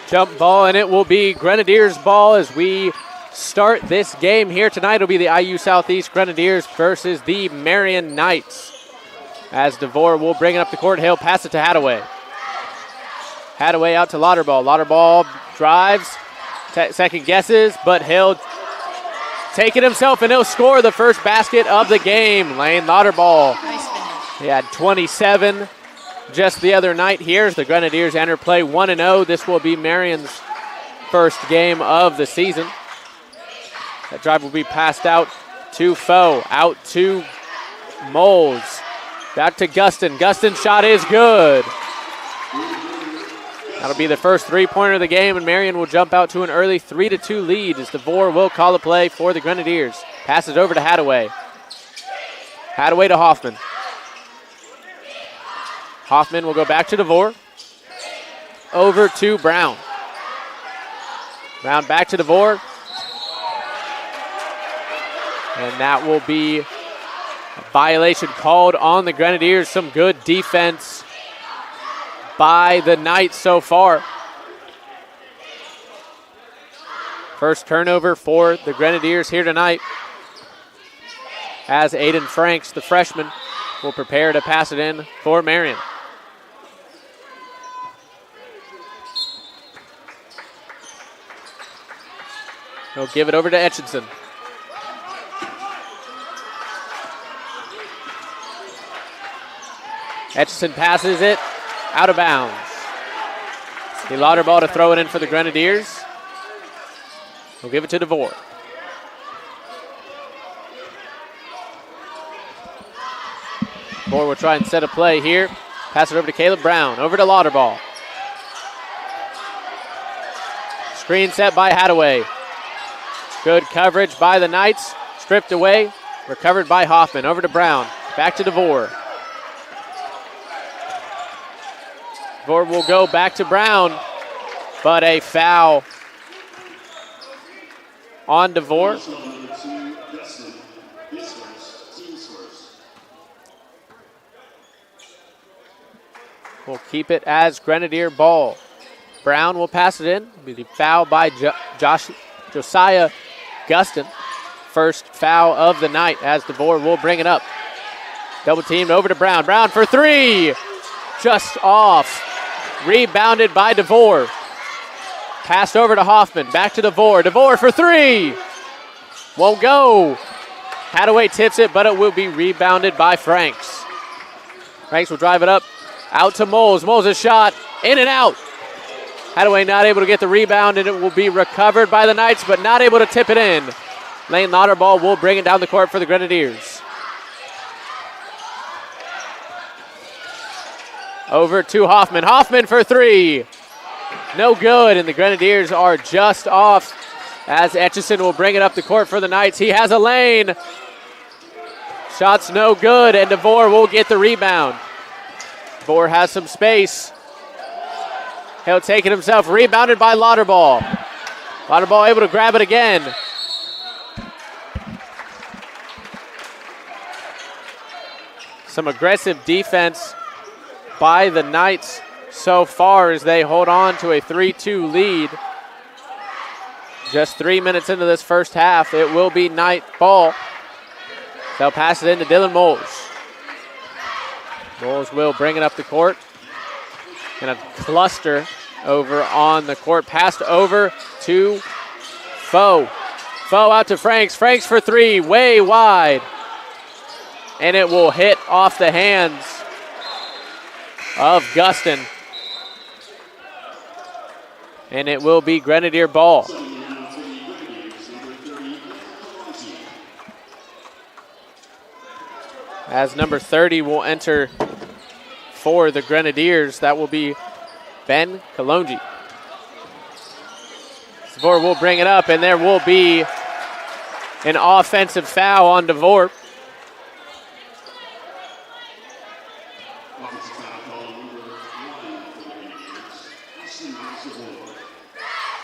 Jump ball, and it will be Grenadiers ball as we start this game here tonight. It'll be the IU Southeast Grenadiers versus the Marian Knights. As DeVore will bring it up the court, he'll pass it to Hadaway. Hadaway out to Lauterball. Lauterball drives, second guesses, but he'll take it himself, and he'll score the first basket of the game. Lane Lauterball. Nice finish. He had 27 just the other night. Here's the Grenadiers enter play 1-0. This will be Marian's first game of the season. That drive will be passed out to Foe, out to Moles, back to Gustin. Gustin's shot is good. That'll be the first three-pointer of the game, and Marian will jump out to an early 3-2 lead as DeVore will call the play for the Grenadiers. Passes over to Hadaway. Hadaway to Hoffman. Hoffman will go back to DeVore. Over to Brown. Brown back to DeVore. And that will be a violation called on the Grenadiers. Some good defense by the Knights so far. First turnover for the Grenadiers here tonight, as Aiden Franks, the freshman, will prepare to pass it in for Marian. He'll give it over to Etchinson. Etchison passes it out of bounds. The Lauterball to throw it in for the Grenadiers. He'll give it to DeVore. DeVore will try and set a play here. Pass it over to Caleb Brown. Over to Lauterball. Screen set by Hadaway. Good coverage by the Knights. Stripped away. Recovered by Hoffman. Over to Brown. Back to DeVore. DeVore will go back to Brown, but a foul on DeVore. We'll keep it as Grenadier ball. Brown will pass it in. It'll be foul by Josiah Gustin. First foul of the night as DeVore will bring it up. Double teamed over to Brown. Brown for three. Just off. Rebounded by DeVore. Passed over to Hoffman. Back to DeVore. DeVore for three. Won't go. Hadaway tips it, but it will be rebounded by Franks. Franks will drive it up. Out to Moles. Moles' shot. In and out. Hadaway not able to get the rebound, and it will be recovered by the Knights, but not able to tip it in. Lane Lauterball will bring it down the court for the Grenadiers. Over to Hoffman. Hoffman for three. No good, and the Grenadiers are just off as Etchison will bring it up the court for the Knights. He has a lane. Shot's no good, and DeVore will get the rebound. DeVore has some space. He'll take it himself. Rebounded by Lauterball. Lauterball able to grab it again. Some aggressive defense by the Knights so far as they hold on to a 3-2 lead. Just 3 minutes into this first half, it will be Knight ball. They'll pass it into Dylan Moles. Moles will bring it up the court. And a cluster over on the court. Passed over to Foe. Foe out to Franks. Franks for three, way wide. And it will hit off the hands of Gustin. And it will be Grenadier ball. As number 30 will enter for the Grenadiers, that will be Ben Kalonji. DeVore will bring it up, and there will be an offensive foul on DeVore.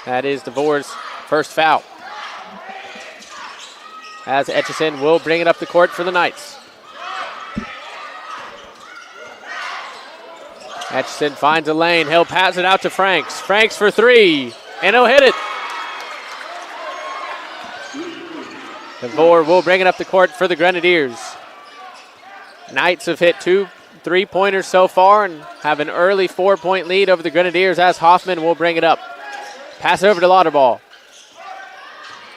That is DeVore's first foul. As Etchison will bring it up the court for the Knights. Etchison finds a lane. He'll pass it out to Franks. Franks for three, and he'll hit it. DeVore will bring it up the court for the Grenadiers. Knights have hit 2 3-pointers so far and have an early 4-point lead over the Grenadiers as Hoffman will bring it up. Pass it over to Lauterball.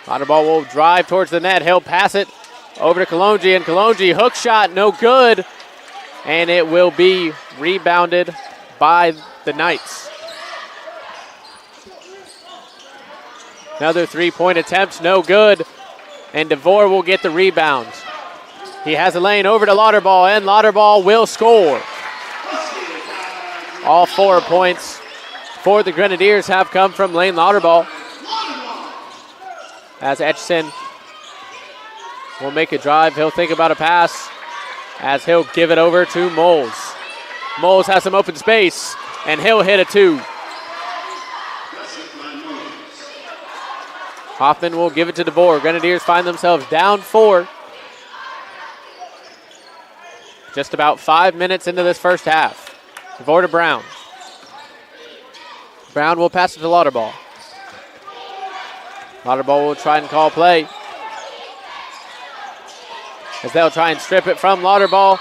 Lauterball will drive towards the net. He'll pass it over to Kalonji, and Kalonji hook shot, no good. And it will be rebounded by the Knights. Another 3-point attempt, no good. And DeVore will get the rebound. He has a lane over to Lauterball, and Lauterball will score. All 4 points for the Grenadiers have come from Lane Lauterball. As Etchison will make a drive, he'll think about a pass as he'll give it over to Moles. Moles has some open space, and he'll hit a 2. Hoffman will give it to DeVore. Grenadiers find themselves down 4. Just about 5 minutes into this first half. DeVore to Brown. Brown will pass it to Lauterball. Lauterball will try and call play, as they'll try and strip it from Lauterball.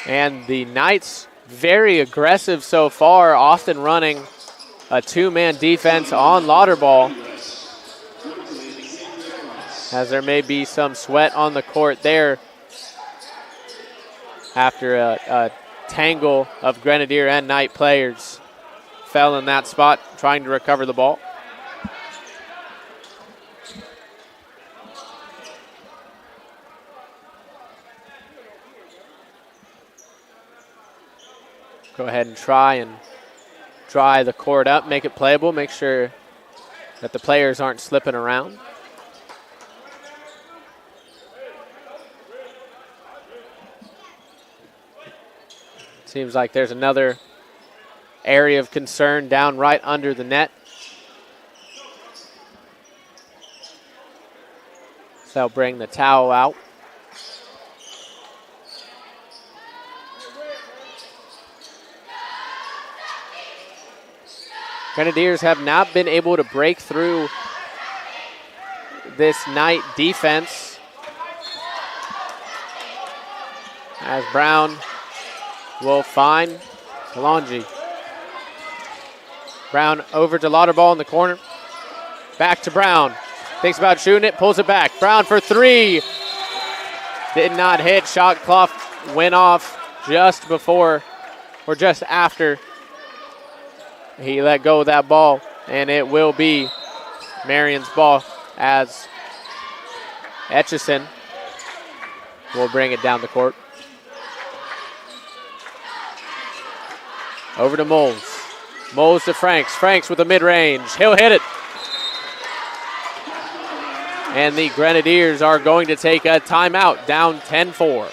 And the Knights very aggressive so far, often running a 2-man defense on Lauterball, as there may be some sweat on the court there after a tangle of Grenadier and Knight players fell in that spot trying to recover the ball. Go ahead and try and dry the court up, make it playable, make sure that the players aren't slipping around. Seems like there's another area of concern down right under the net. So they'll bring the towel out. Grenadiers have not been able to break through this Knight defense, as Brown will find Kalonji. Brown over to Lauterball in the corner. Back to Brown. Thinks about shooting it, pulls it back. Brown for three. Did not hit. Shot clock went off just before or just after he let go of that ball, and it will be Marian's ball as Etchison will bring it down the court. Over to Moles. Moles to Franks. Franks with a mid-range. He'll hit it. And the Grenadiers are going to take a timeout, down 10-4.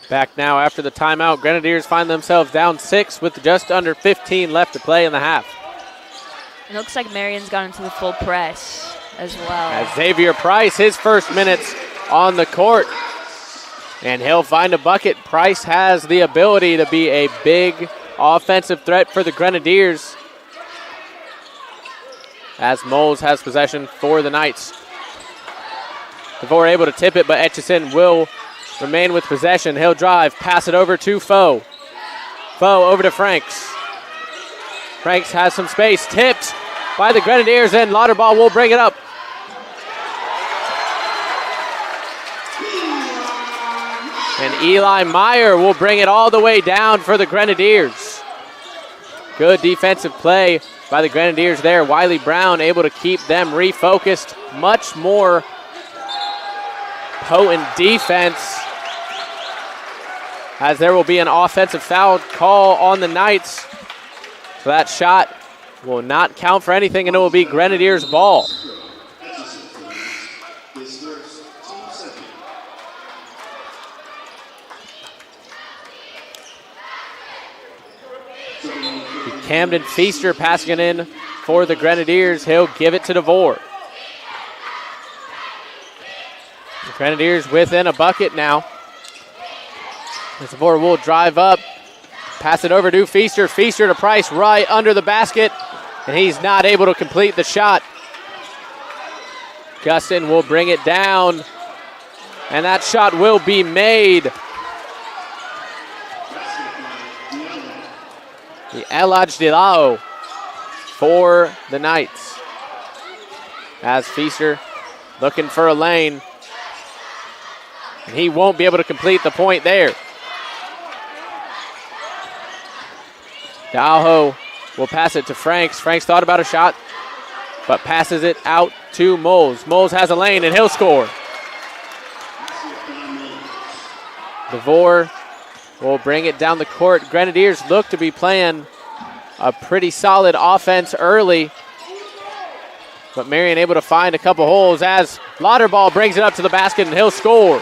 Back now after the timeout. Grenadiers find themselves down 6 with just under 15 left to play in the half. It looks like Marian's gone into the full press as well. As Xavier Price, his first minutes on the court. And he'll find a bucket. Price has the ability to be a big offensive threat for the Grenadiers. As Moles has possession for the Knights. DeVore able to tip it, but Etchison will remain with possession. He'll drive, pass it over to Foe. Foe over to Franks. Franks has some space, tipped by the Grenadiers, and Lauterball will bring it up. And Eli Meyer will bring it all the way down for the Grenadiers. Good defensive play by the Grenadiers there. Wiley Brown able to keep them refocused. Much more potent defense, as there will be an offensive foul call on the Knights. So that shot will not count for anything, and it will be Grenadiers ball. Camden Feaster passing it in for the Grenadiers. He'll give it to DeVore. The Grenadiers within a bucket now. DeVore will drive up, pass it over to Feaster. Feaster to Price right under the basket, and he's not able to complete the shot. Gustin will bring it down, and that shot will be made. The Elaj Dilao for the Knights. As Feaster looking for a lane. And he won't be able to complete the point there. Dalho will pass it to Franks. Franks thought about a shot, but passes it out to Moles. Moles has a lane, and he'll score. DeVore will bring it down the court. Grenadiers look to be playing a pretty solid offense early, but Marian able to find a couple holes as Lauterball brings it up to the basket, and he'll score.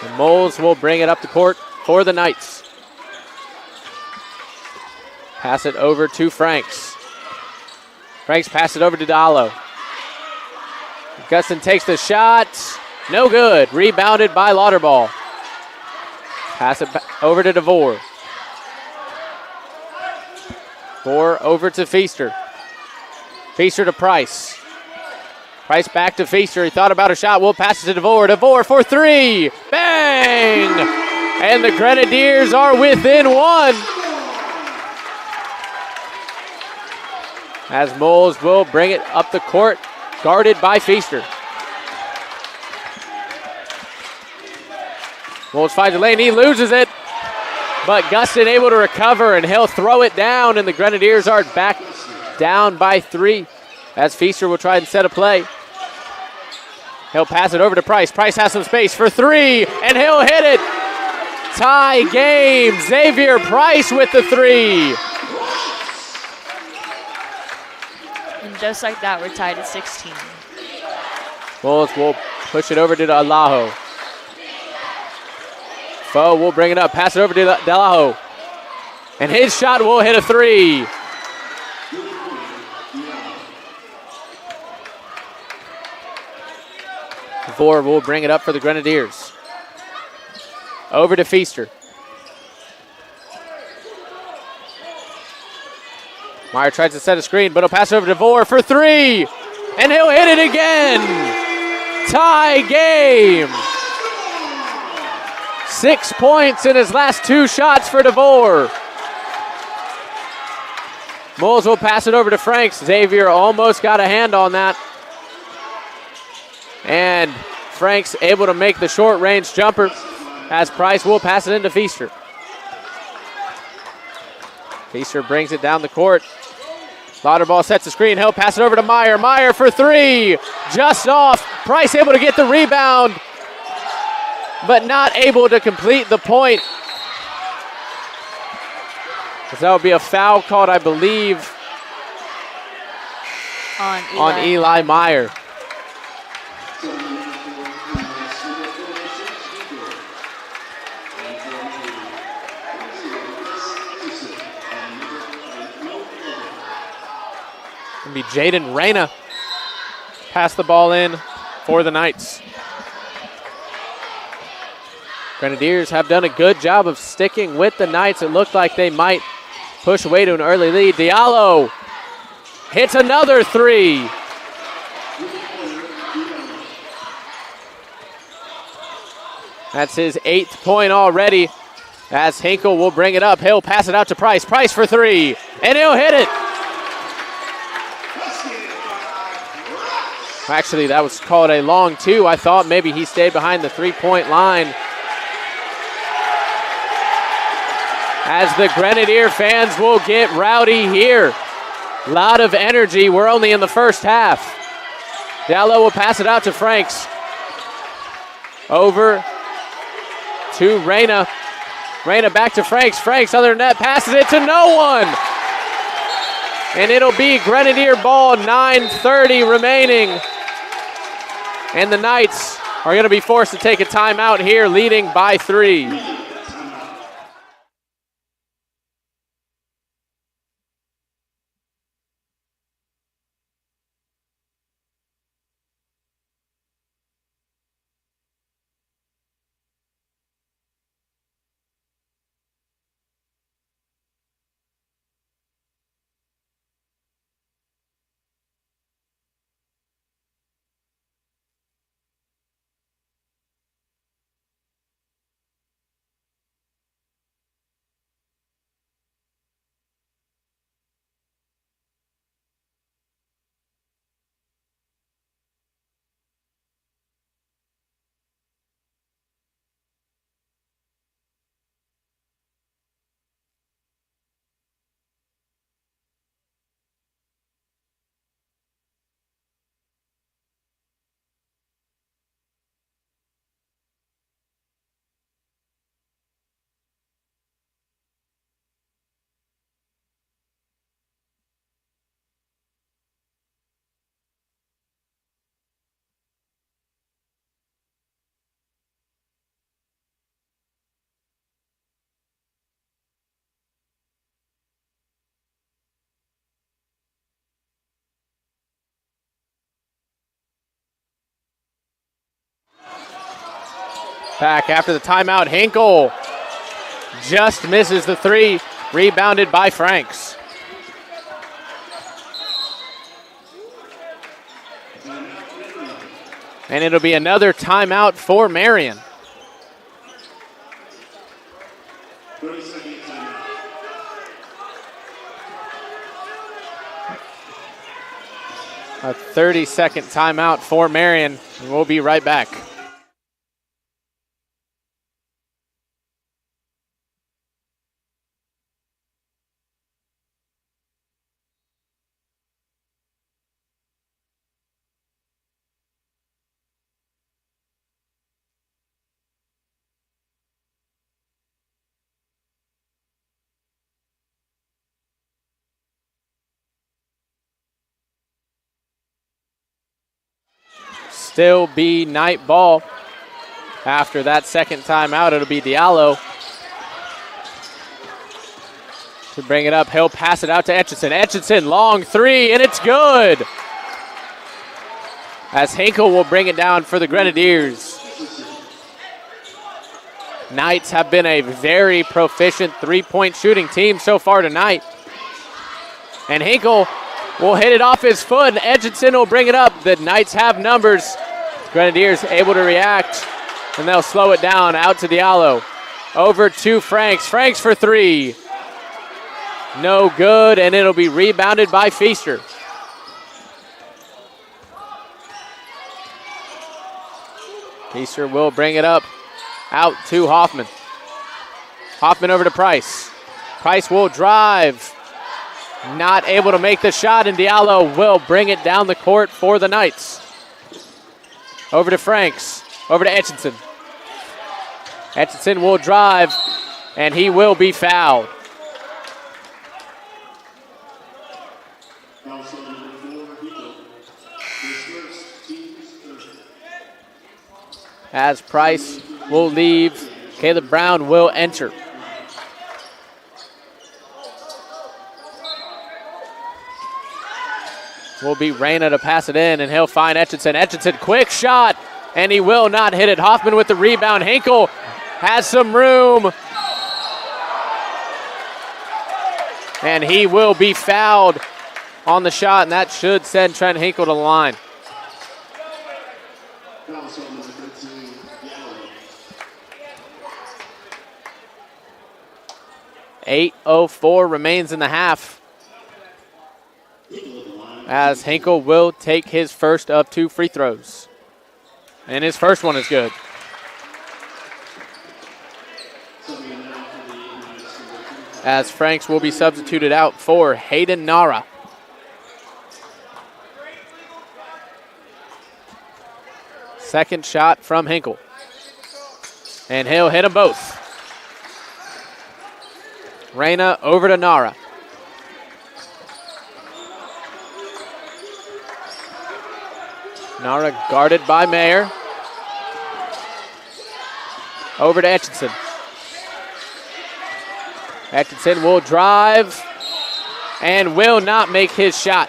And Moles will bring it up the court for the Knights. Pass it over to Franks. Franks pass it over to Dallo. Gustin takes the shot. No good. Rebounded by Lauterball. Pass it over to DeVore. DeVore over to Feaster. Feaster to Price. Price back to Feaster. He thought about a shot. Will pass it to DeVore. DeVore for three. Bang! And the Grenadiers are within one. As Moles will bring it up the court, guarded by Feaster. Moles finds a lane, he loses it, but Gustin able to recover, and he'll throw it down, and the Grenadiers are back down by 3 as Feaster will try and set a play. He'll pass it over to Price. Price has some space for 3, and he'll hit it. Tie game. Xavier Price with the 3. And just like that, we're tied at 16. Moles will push it over to Delaho. Foe will bring it up, pass it over to Delaho. And his shot will hit a 3. DeVore will bring it up for the Grenadiers. Over to Feaster. Meyer tries to set a screen, but he'll pass it over to DeVore for 3. And he'll hit it again. Tie game. 6 points in his last 2 shots for DeVore. Moles will pass it over to Franks. Xavier almost got a hand on that. And Franks able to make the short range jumper as Price will pass it into Feaster. Feaster brings it down the court. Lauterball sets the screen. He'll pass it over to Meyer. Meyer for 3. Just off. Price able to get the rebound, but not able to complete the point. That would be a foul called, I believe, on Eli Meyer. It'll be Jaden Reyna. Pass the ball in for the Knights. Grenadiers have done a good job of sticking with the Knights. It looked like they might push away to an early lead. Diallo hits another three. That's his 8th point already. As Hinkle will bring it up, he'll pass it out to Price. Price for three, and he'll hit it. Actually, that was called a long two. I thought maybe he stayed behind the three-point line. As the Grenadier fans will get rowdy here. A lot of energy. We're only in the first half. Diallo will pass it out to Franks. Over to Reyna. Reyna back to Franks. Franks under net, passes it to no one. And it'll be Grenadier ball, 9:30 remaining. And the Knights are going to be forced to take a timeout here, leading by 3. Back after the timeout, Hinkle just misses the three, rebounded by Franks. And it'll be another timeout for Marian. A 30-second timeout for Marian. We'll be right back. Still be Knight ball. After that second timeout, it'll be Diallo to bring it up. He'll pass it out to Etchison. Etchison, long three, and it's good. As Hinkle will bring it down for the Grenadiers. Knights have been a very proficient three-point shooting team so far tonight. And Hinkle will hit it off his foot, and Etchison will bring it up. The Knights have numbers. Grenadiers able to react, and they'll slow it down. Out to Diallo. Over to Franks. Franks for three. No good, and it'll be rebounded by Feaster. Feaster will bring it up. Out to Hoffman. Hoffman over to Price. Price will drive. Not able to make the shot, and Diallo will bring it down the court for the Knights. Over to Franks. Over to Etchison. Etchison will drive, and he will be fouled. As Price will leave, Caleb Brown will enter. will be Reyna to pass it in, and he'll find Etchison. Etchison, quick shot, and he will not hit it. Hoffman with the rebound. Hinkle has some room, and he will be fouled on the shot, and that should send Trent Hinkle to the line. 8:04 remains in the half, as Hinkle will take his first of 2 free throws. And his first one is good. As Franks will be substituted out for Hayden Nara. Second shot from Hinkle. And he'll hit them both. Reyna over to Nara. Nara guarded by Mayer. Over to Etchison. Etchison will drive and will not make his shot.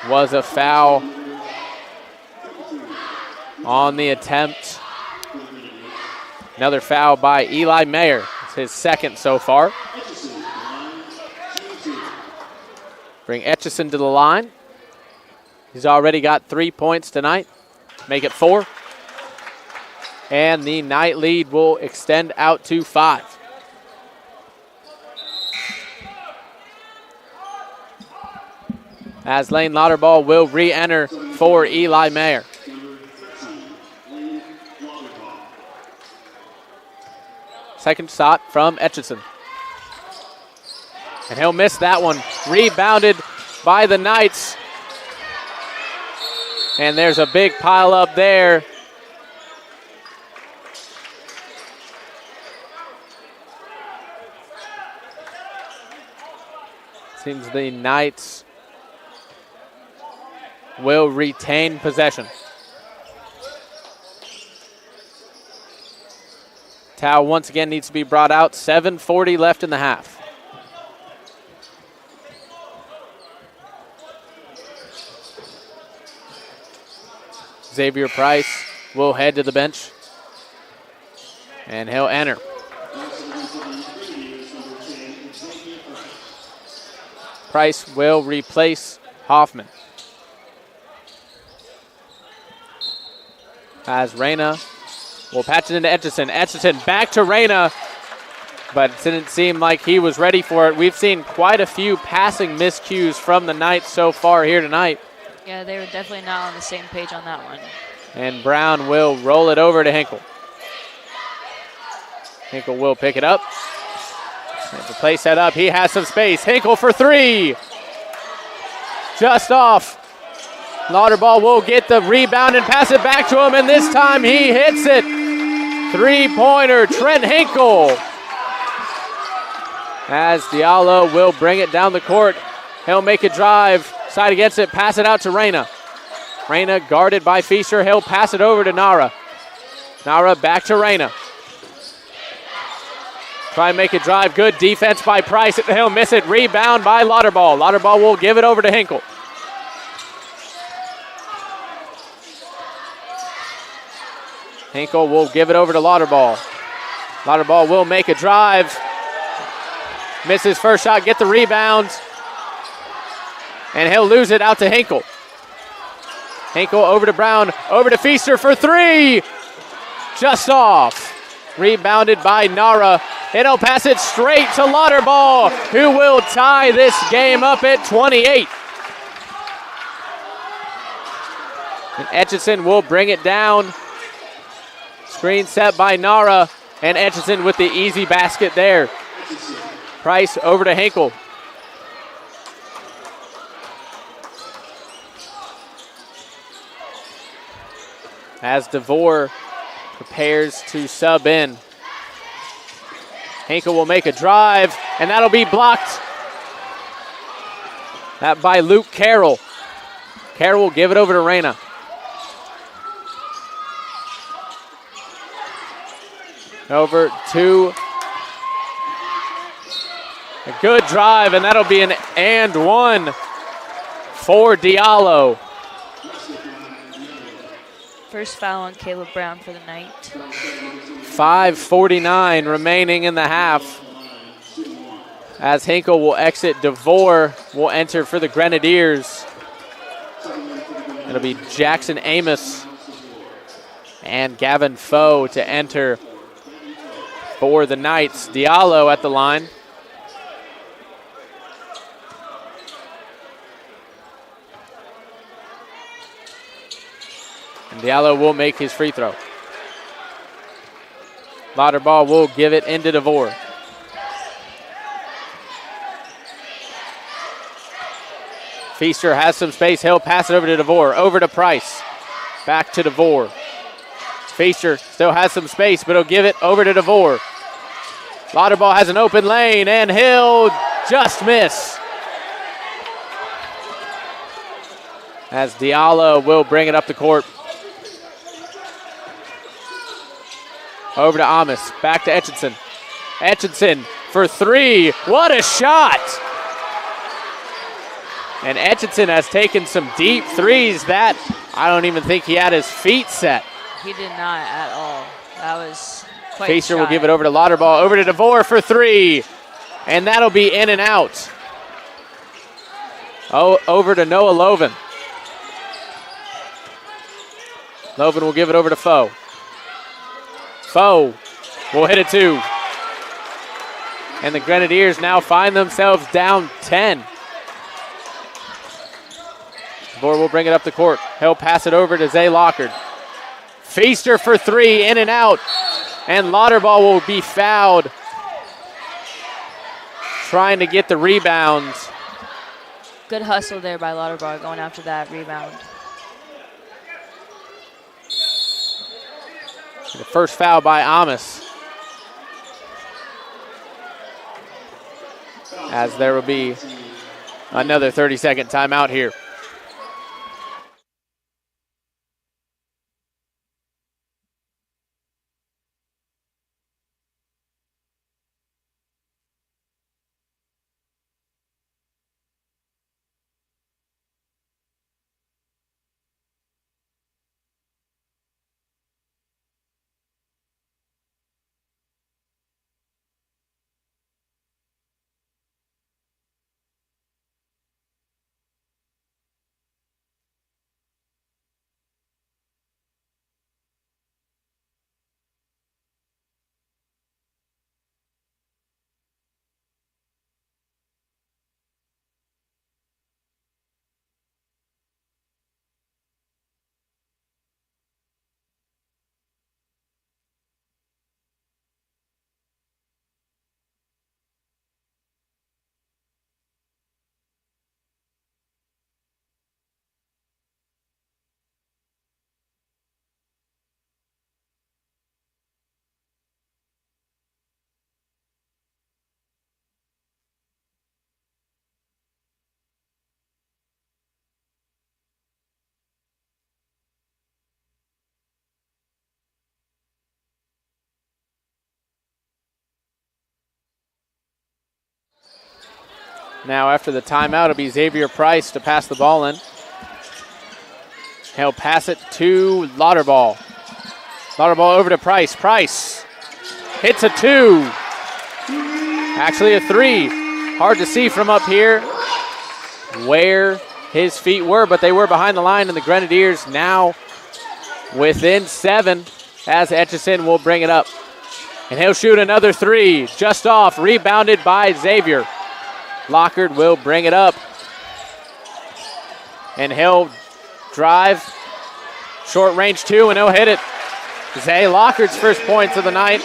Was a foul on the attempt. Another foul by Eli Mayer. It's his second so far. Bring Etchison to the line. He's already got 3 points tonight. Make it 4. And the night lead will extend out to 5. As Lane Lauterball will re-enter for Eli Mayer. Second shot from Etchison. And he'll miss that one. Rebounded by the Knights. And there's a big pile up there. Seems the Knights will retain possession. Towel once again needs to be brought out. 7:40 left in the half. Xavier Price will head to the bench, and he'll enter. Price will replace Hoffman. As Reyna will patch it into Etchison. Etchison back to Reyna, but it didn't seem like he was ready for it. We've seen quite a few passing miscues from the Knights so far here tonight. Yeah, they were definitely not on the same page on that one. And Brown will roll it over to Hinkle. Hinkle will pick it up. Has the play set up. He has some space. Hinkle for 3. Just off. Lauterball will get the rebound and pass it back to him, and this time he hits it. 3-pointer, Trent Hinkle. As Diallo will bring it down the court. He'll make a drive, side against it, pass it out to Reyna. Reyna guarded by Feaster. He'll pass it over to Nara. Nara back to Reyna. Try and make a drive. Good defense by Price. He'll miss it. Rebound by Lauterball. Lauterball will give it over to Hinkle. Hinkle will give it over to Lauterball. Lauterball will make a drive. Misses first shot, get the rebound. And he'll lose it out to Hinkle. Hinkle over to Brown, over to Feaster for 3. Just off. Rebounded by Nara. And he'll pass it straight to Lauterball, who will tie this game up at 28. And Etchison will bring it down. Screen set by Nara, and Etchison with the easy basket there. Price over to Hinkle. As DeVore prepares to sub in. Hinkle will make a drive, and that'll be blocked. That by Luke Carroll. Carroll will give it over to Reyna. Over to A good drive, and that'll be an and one for Diallo. First foul on Caleb Brown for the night. 5:49 remaining in the half. As Hinkle will exit, DeVore will enter for the Grenadiers. It'll be Jackson Amos and Gavin Foe to enter for the Knights. Diallo at the line. And Diallo will make his free throw. Lauterball will give it into DeVore. Feaster has some space. He'll pass it over to DeVore. Over to Price. Back to DeVore. Feaster still has some space, but he'll give it over to DeVore. Lauterball has an open lane, and he'll just miss. As Diallo will bring it up the court. Over to Amos. Back to Etchinson. Etchinson for three. What a shot! And Etchinson has taken some deep threes that I don't even think he had his feet set. He did not at all. That was quite Feaster will give it over to Lauterball. Over to DeVore for three. And that'll be in and out. Oh, over to Noah Loven. Loven will give it over to Foe. Foe will hit it two. And the Grenadiers now find themselves down 10. DeVore will bring it up the court. He'll pass it over to Zay Lockard. Feaster for three, in and out. And Lauterball will be fouled. Trying to get the rebounds. Good hustle there by Lauterball going after that rebound. The first foul by Amos. As there will be another 30-second timeout here. Now after the timeout, it'll be Xavier Price to pass the ball in. He'll pass it to Lauterball. Lauterball over to Price. Price hits a two. Actually a three. Hard to see from up here where his feet were, but they were behind the line, and the Grenadiers now within 7 as Etchison will bring it up. And he'll shoot another three. Just off. Rebounded by Xavier. Lockard will bring it up. And he'll drive. Short range two, and he'll hit it. Zay Lockard's first points of the night.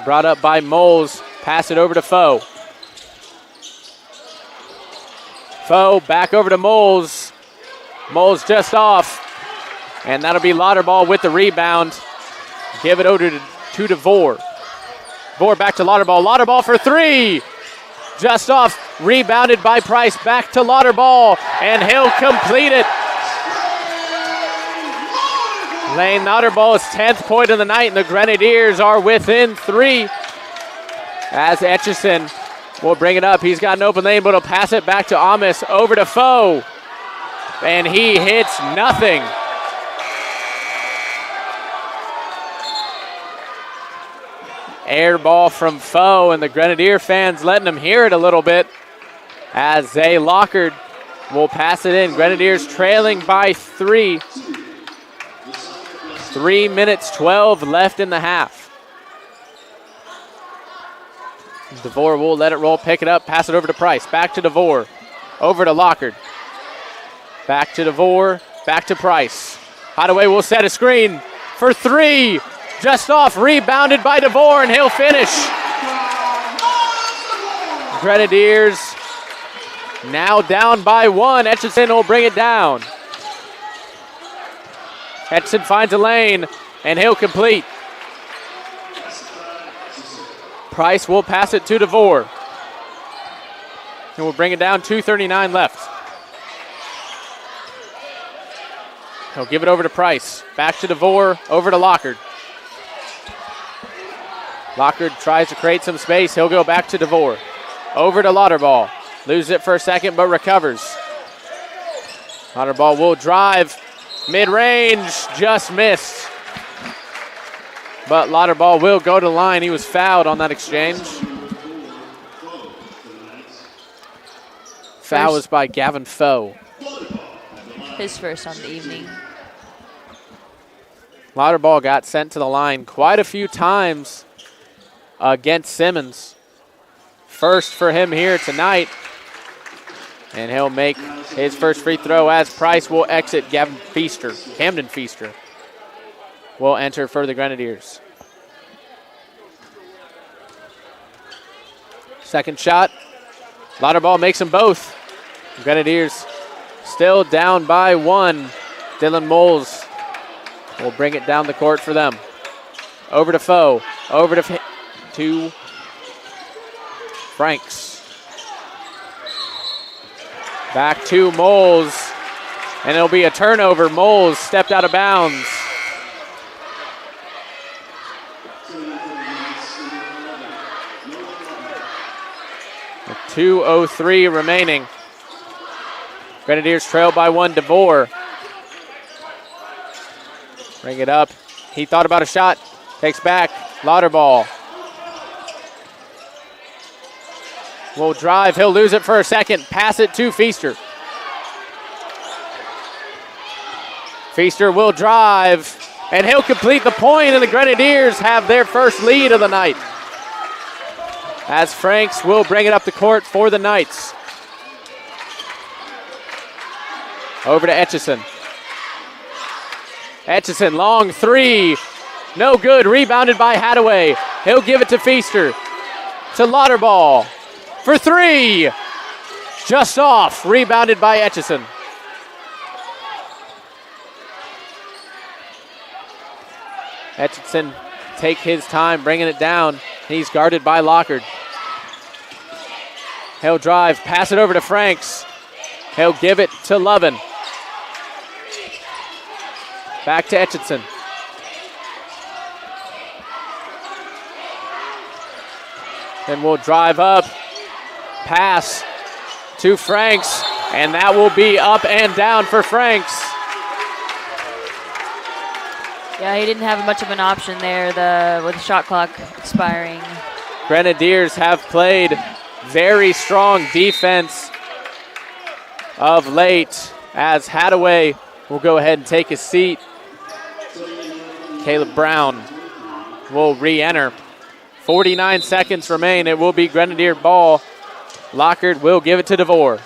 Brought up by Moles. Pass it over to Foe. Foe back over to Moles. Moles just off. And that'll be Lauterball with the rebound. Give it over to DeVore. DeVore back to Lauterball. Lauterball for three. Just off. Rebounded by Price. Back to Lauterball. And he'll complete it. Lane Lauterball's 10th point of the night, and the Grenadiers are within 3. As Etchison will bring it up. He's got an open lane, but he'll pass it back to Amos, over to Foe. And he hits nothing. Air ball from Foe, and the Grenadier fans letting them hear it a little bit. As Zay Lockard will pass it in. Grenadiers trailing by 3. 3 minutes 12 left in the half. DeVore will let it roll, pick it up, pass it over to Price. Back to DeVore, over to Lockard. Back to DeVore, back to Price. Hideaway will set a screen for 3. Just off, rebounded by DeVore, and he'll finish. Grenadiers now down by 1. Etchison will bring it down. Etchison finds a lane, and he'll complete. Price will pass it to DeVore. And we'll bring it down, 2:39 left. He'll give it over to Price. Back to DeVore, over to Lockard. Lockard tries to create some space. He'll go back to DeVore. Over to Lauterball. Loses it for a second, but recovers. Lauterball will drive. Mid-range, just missed. But Lauterball will go to the line. He was fouled on that exchange. Foul was by Gavin Foe. His first on the evening. Lauterball got sent to the line quite a few times against Simmons. First for him here tonight. And he'll make his first free throw as Price will exit. Camden Feaster will enter for the Grenadiers. Second shot. Lauterball makes them both. Grenadiers still down by 1. Dylan Moles will bring it down the court for them. Over to Foe. Over to Franks. Back to Moles. And it'll be a turnover. Moles stepped out of bounds. With 2:03 remaining. Grenadiers trail by 1. DeVore. Bring it up. He thought about a shot. Takes back. Lauterball. Will drive. He'll lose it for a second. Pass it to Feaster. Feaster will drive. And he'll complete the point, and the Grenadiers have their first lead of the night. As Franks will bring it up the court for the Knights. Over to Etchison. Etchison, long 3. No good. Rebounded by Hadaway. He'll give it to Feaster. To Lauterball. For 3. Just off. Rebounded by Etchison. Etchison take his time bringing it down. He's guarded by Lockard. He'll drive. Pass it over to Franks. He'll give it to Lovin. Back to Etchison. Then we'll drive up. Pass to Franks. And that will be up and down for Franks. Yeah, he didn't have much of an option there with the shot clock expiring. Grenadiers have played very strong defense of late as Hadaway will go ahead and take his seat. Caleb Brown will re-enter. 49 seconds remain. It will be Grenadier ball. Lockard will give it to DeVore.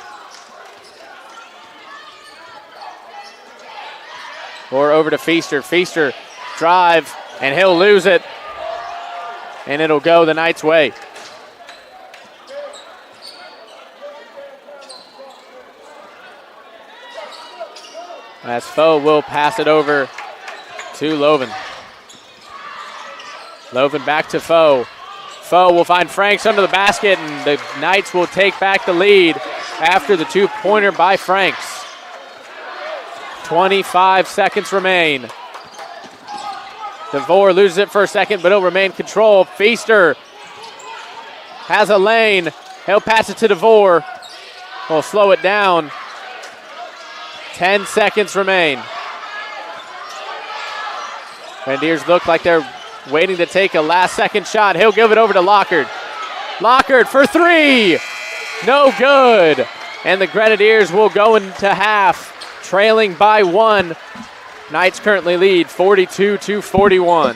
Or over to Feaster. Feaster drive, and he'll lose it. And it'll go the Knights' way. As Foe will pass it over to Loven. Loven back to Foe. Foe will find Franks under the basket, and the Knights will take back the lead after the two-pointer by Franks. 25 seconds remain. DeVore loses it for a second, but he'll remain control. Feaster has a lane. He'll pass it to DeVore. We'll slow it down. 10 seconds remain. Grenadiers look like they're waiting to take a last-second shot. He'll give it over to Lockard. Lockard for three. No good. And the Grenadiers will go into half, trailing by one. Knights currently lead 42-41.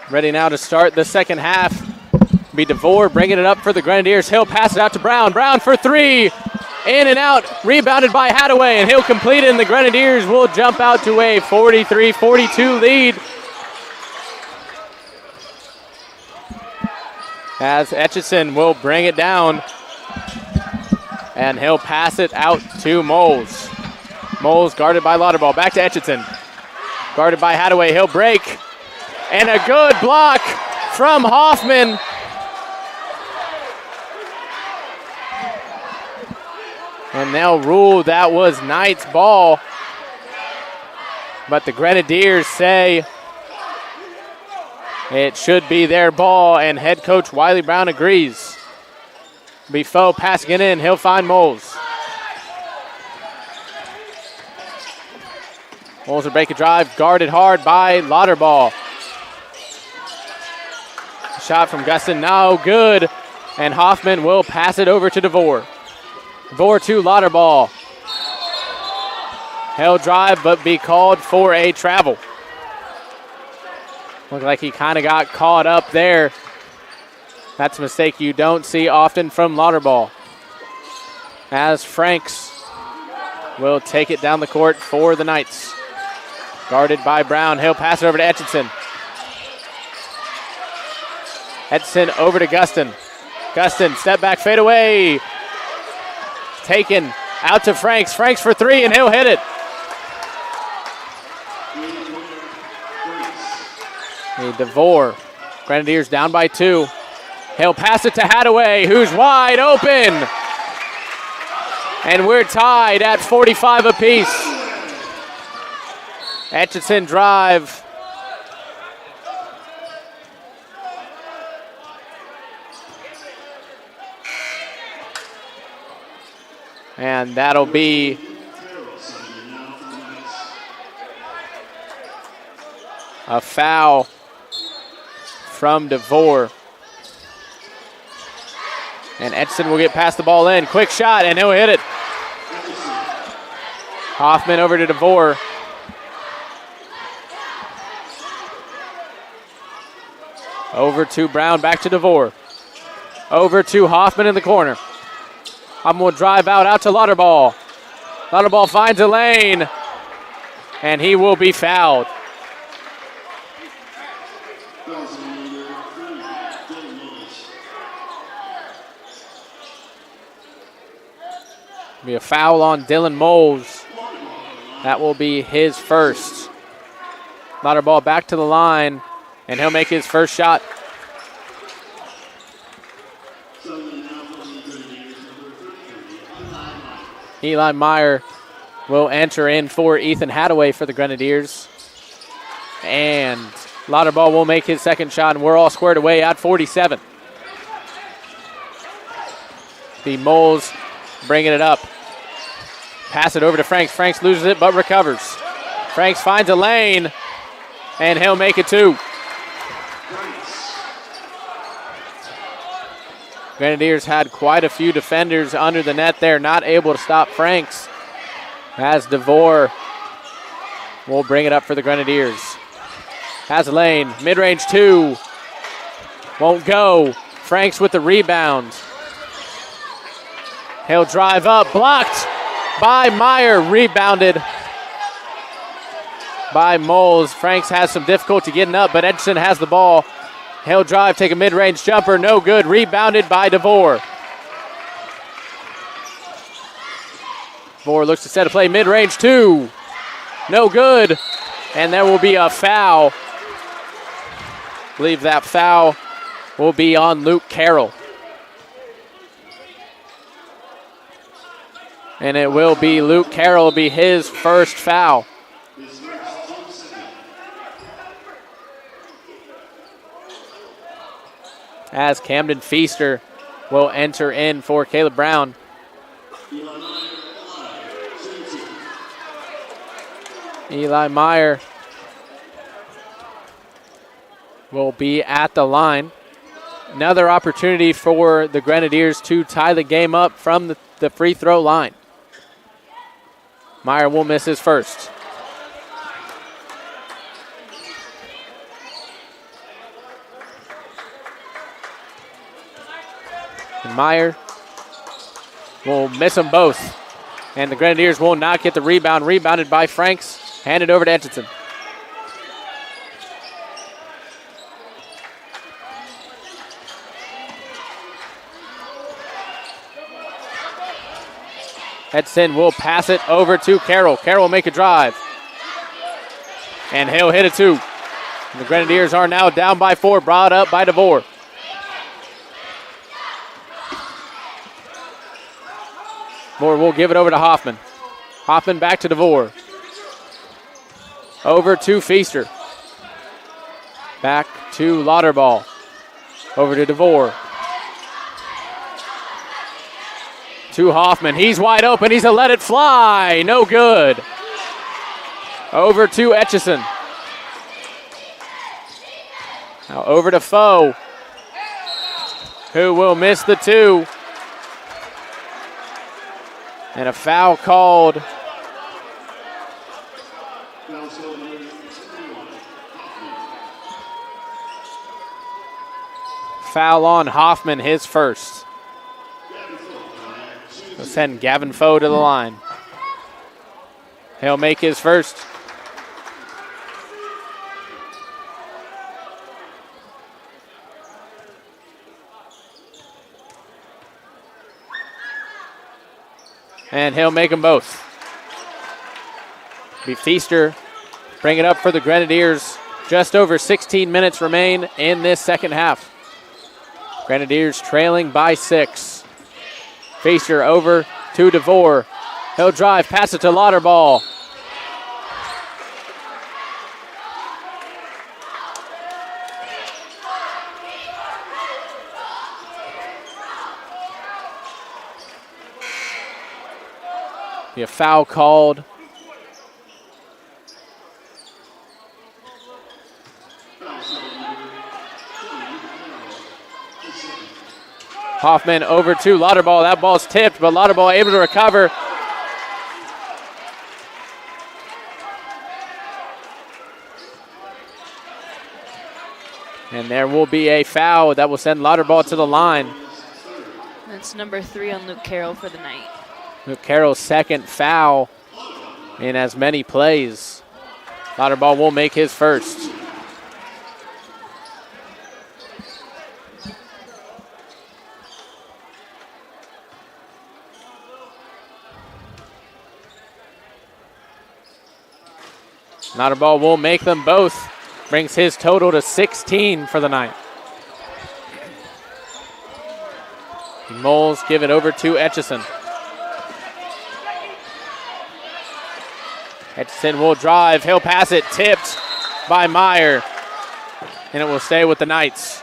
Ready now to start the second half. Be DeVore bringing it up for the Grenadiers. He'll pass it out to Brown. Brown for three. In and out. Rebounded by Hadaway, and he'll complete it, and the Grenadiers will jump out to a 43-42 lead. As Etchison will bring it down, and he'll pass it out to Moles. Moles guarded by Lauterball. Back to Etchison. Guarded by Hadaway. He'll break. And a good block from Hoffman. And they'll rule that was Knight's ball. But the Grenadiers say it should be their ball, and head coach Wiley Brown agrees. Befoe passing it in. He'll find Moles. Moles will break a drive, guarded hard by Lauterball. Shot from Gustin, no good. And Hoffman will pass it over to DeVore. DeVore to Lauterball. He'll drive, but be called for a travel. Looked like he kind of got caught up there. That's a mistake you don't see often from Lauterball. As Franks will take it down the court for the Knights. Guarded by Brown. He'll pass it over to Etchison. Etchison over to Gustin. Gustin, step back, fade away. Taken out to Franks. Franks for three, and he'll hit it. DeVore. Grenadiers down by two. He'll pass it to Hadaway, who's wide open. And we're tied at 45 apiece. Etchison drive. And that'll be a foul from DeVore. And Etchison will get past the ball in. Quick shot, and he'll hit it. Hoffman over to DeVore. Over to Brown, back to DeVore. Over to Hoffman in the corner. Hoffman will drive out to Lauterball. Lauterball finds a lane, and he will be fouled. Be a foul on Dylan Moles. That will be his first. Lauterball back to the line, and he'll make his first shot. Eli Meyer will enter in for Ethan Hadaway for the Grenadiers. And Lauterball will make his second shot, and we're all squared away at 47. The Moles bringing it up. Pass it over to Franks. Franks loses it but recovers. Franks finds a lane, and he'll make it two. Grenadiers had quite a few defenders under the net there, not able to stop Franks. As DeVore will bring it up for the Grenadiers. Has a lane, mid-range two. Won't go. Franks with the rebound. He'll drive up, blocked by Meyer, rebounded by Moles. Franks has some difficulty getting up, but Edson has the ball. He'll drive, take a mid-range jumper, no good. Rebounded by DeVore. DeVore looks to set a play, mid-range two. No good. And there will be a foul. I believe that foul will be on Luke Carroll. And it will be Luke Carroll, be his first foul. As Camden Feaster will enter in for Caleb Brown. Eli Meyer will be at the line. Another opportunity for the Grenadiers to tie the game up from the free throw line. Meyer will miss his first. Meyer will miss them both. And the Grenadiers will not get the rebound. Rebounded by Franks. Handed over to Etchison. Edson will pass it over to Carroll. Carroll will make a drive. And he'll hit a two. And the Grenadiers are now down by 4, brought up by DeVore. DeVore will give it over to Hoffman. Hoffman back to DeVore. Over to Feaster. Back to Lauterball. Over to DeVore. To Hoffman. He's wide open. He's a let it fly. No good. Over to Etchison. Now over to Foe, who will miss the two. And a foul called. Foul on Hoffman, his first. We'll send Gavin Foe to the line. He'll make his first. And he'll make them both. Be Feaster. Bring it up for the Grenadiers. Just over 16 minutes remain in this second half. Grenadiers trailing by 6. Feaster over to DeVore. He'll drive, pass it to Lauterball. Be a foul called. Hoffman over to Lauterball. That ball's tipped, but Lauterball able to recover. And there will be a foul that will send Lauterball to the line. That's number 3 on Luke Carroll for the night. Luke Carroll's second foul in as many plays. Lauterball will make his first. Lauterball will make them both. Brings his total to 16 for the night. Moles give it over to Etchison. Etchison will drive. He'll pass it. Tipped by Meyer. And it will stay with the Knights.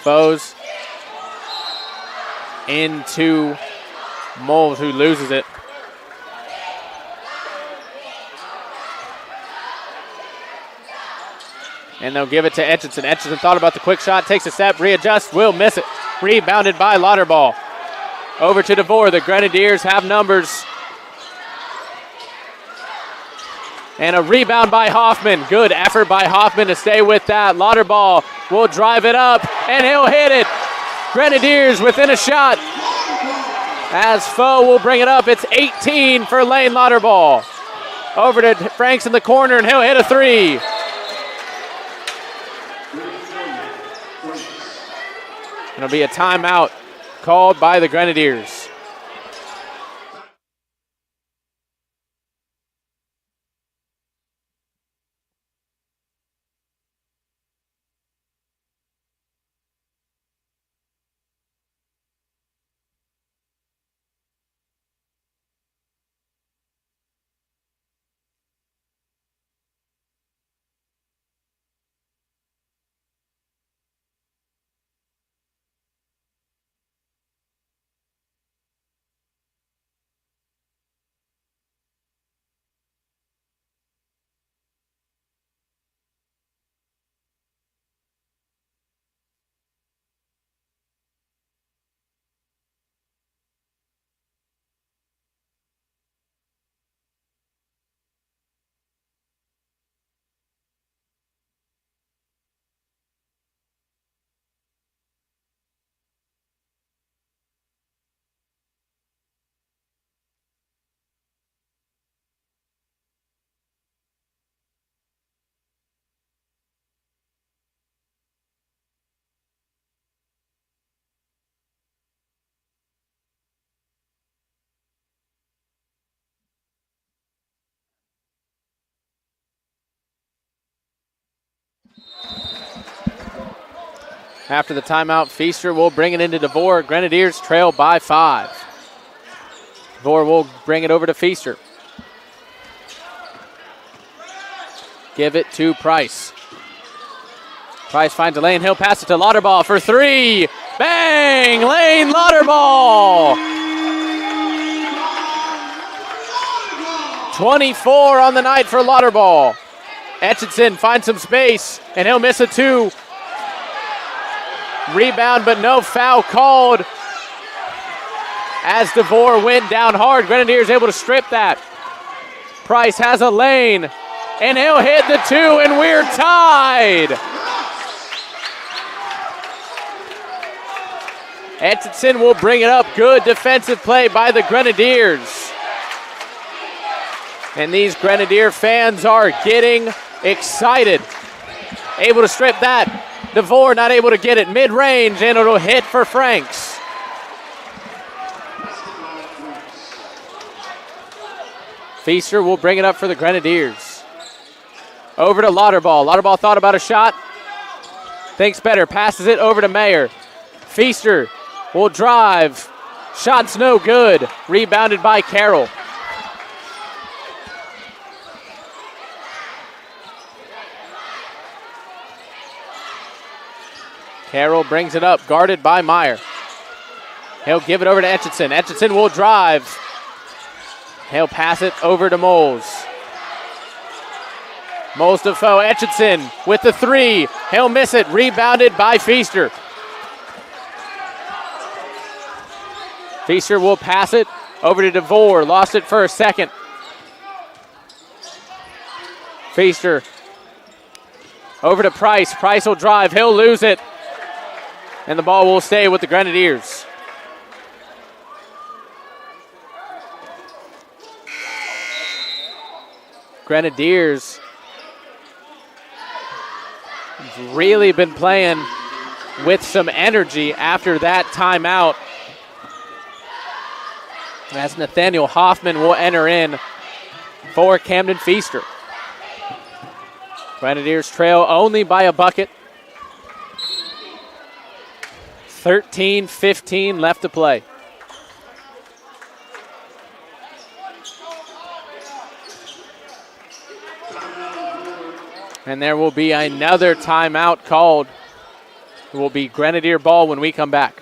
Foes into Moles, who loses it. And they'll give it to Etchison. Etchison thought about the quick shot, takes a step, readjusts, will miss it. Rebounded by Lauterball. Over to DeVore. The Grenadiers have numbers. And a rebound by Hoffman. Good effort by Hoffman to stay with that. Lauterball will drive it up, and he'll hit it. Grenadiers within a shot. As Foe will bring it up, it's 18 for Lane Lauterball. Over to Franks in the corner, and he'll hit a three. It'll be a timeout called by the Grenadiers. After the timeout, Feaster will bring it into DeVore. Grenadiers trail by 5. DeVore will bring it over to Feaster. Give it to Price. Price finds a lane. He'll pass it to Lauterball for 3. Bang! Lane Lauterball! 24 on the night for Lauterball. Etchison finds some space, and he'll miss a 2. Rebound, but no foul called as DeVore went down hard. Grenadiers able to strip that. Price has a lane, and he'll hit the 2, and we're tied. Etchison will bring it up. Good defensive play by the Grenadiers. And these Grenadier fans are getting excited. Able to strip that. DeVore not able to get it mid-range, and it'll hit for Franks. Feaster will bring it up for the Grenadiers. Over to Lauterball. Lauterball thought about a shot. Thinks better. Passes it over to Mayer. Feaster will drive. Shot's no good. Rebounded by Carroll. Carroll brings it up, guarded by Meyer. He'll give it over to Etchison. Etchison will drive. He'll pass it over to Moles. Moles to Foe. Etchison with the 3. He'll miss it. Rebounded by Feaster. Feaster will pass it over to DeVore. Lost it for a second. Feaster over to Price. Price will drive. He'll lose it. And the ball will stay with the Grenadiers. Grenadiers have really been playing with some energy after that timeout, as Nathaniel Hoffman will enter in for Camden Feaster. Grenadiers trail only by a bucket. 13-15 left to play. And there will be another timeout called. It will be Grenadier ball when we come back.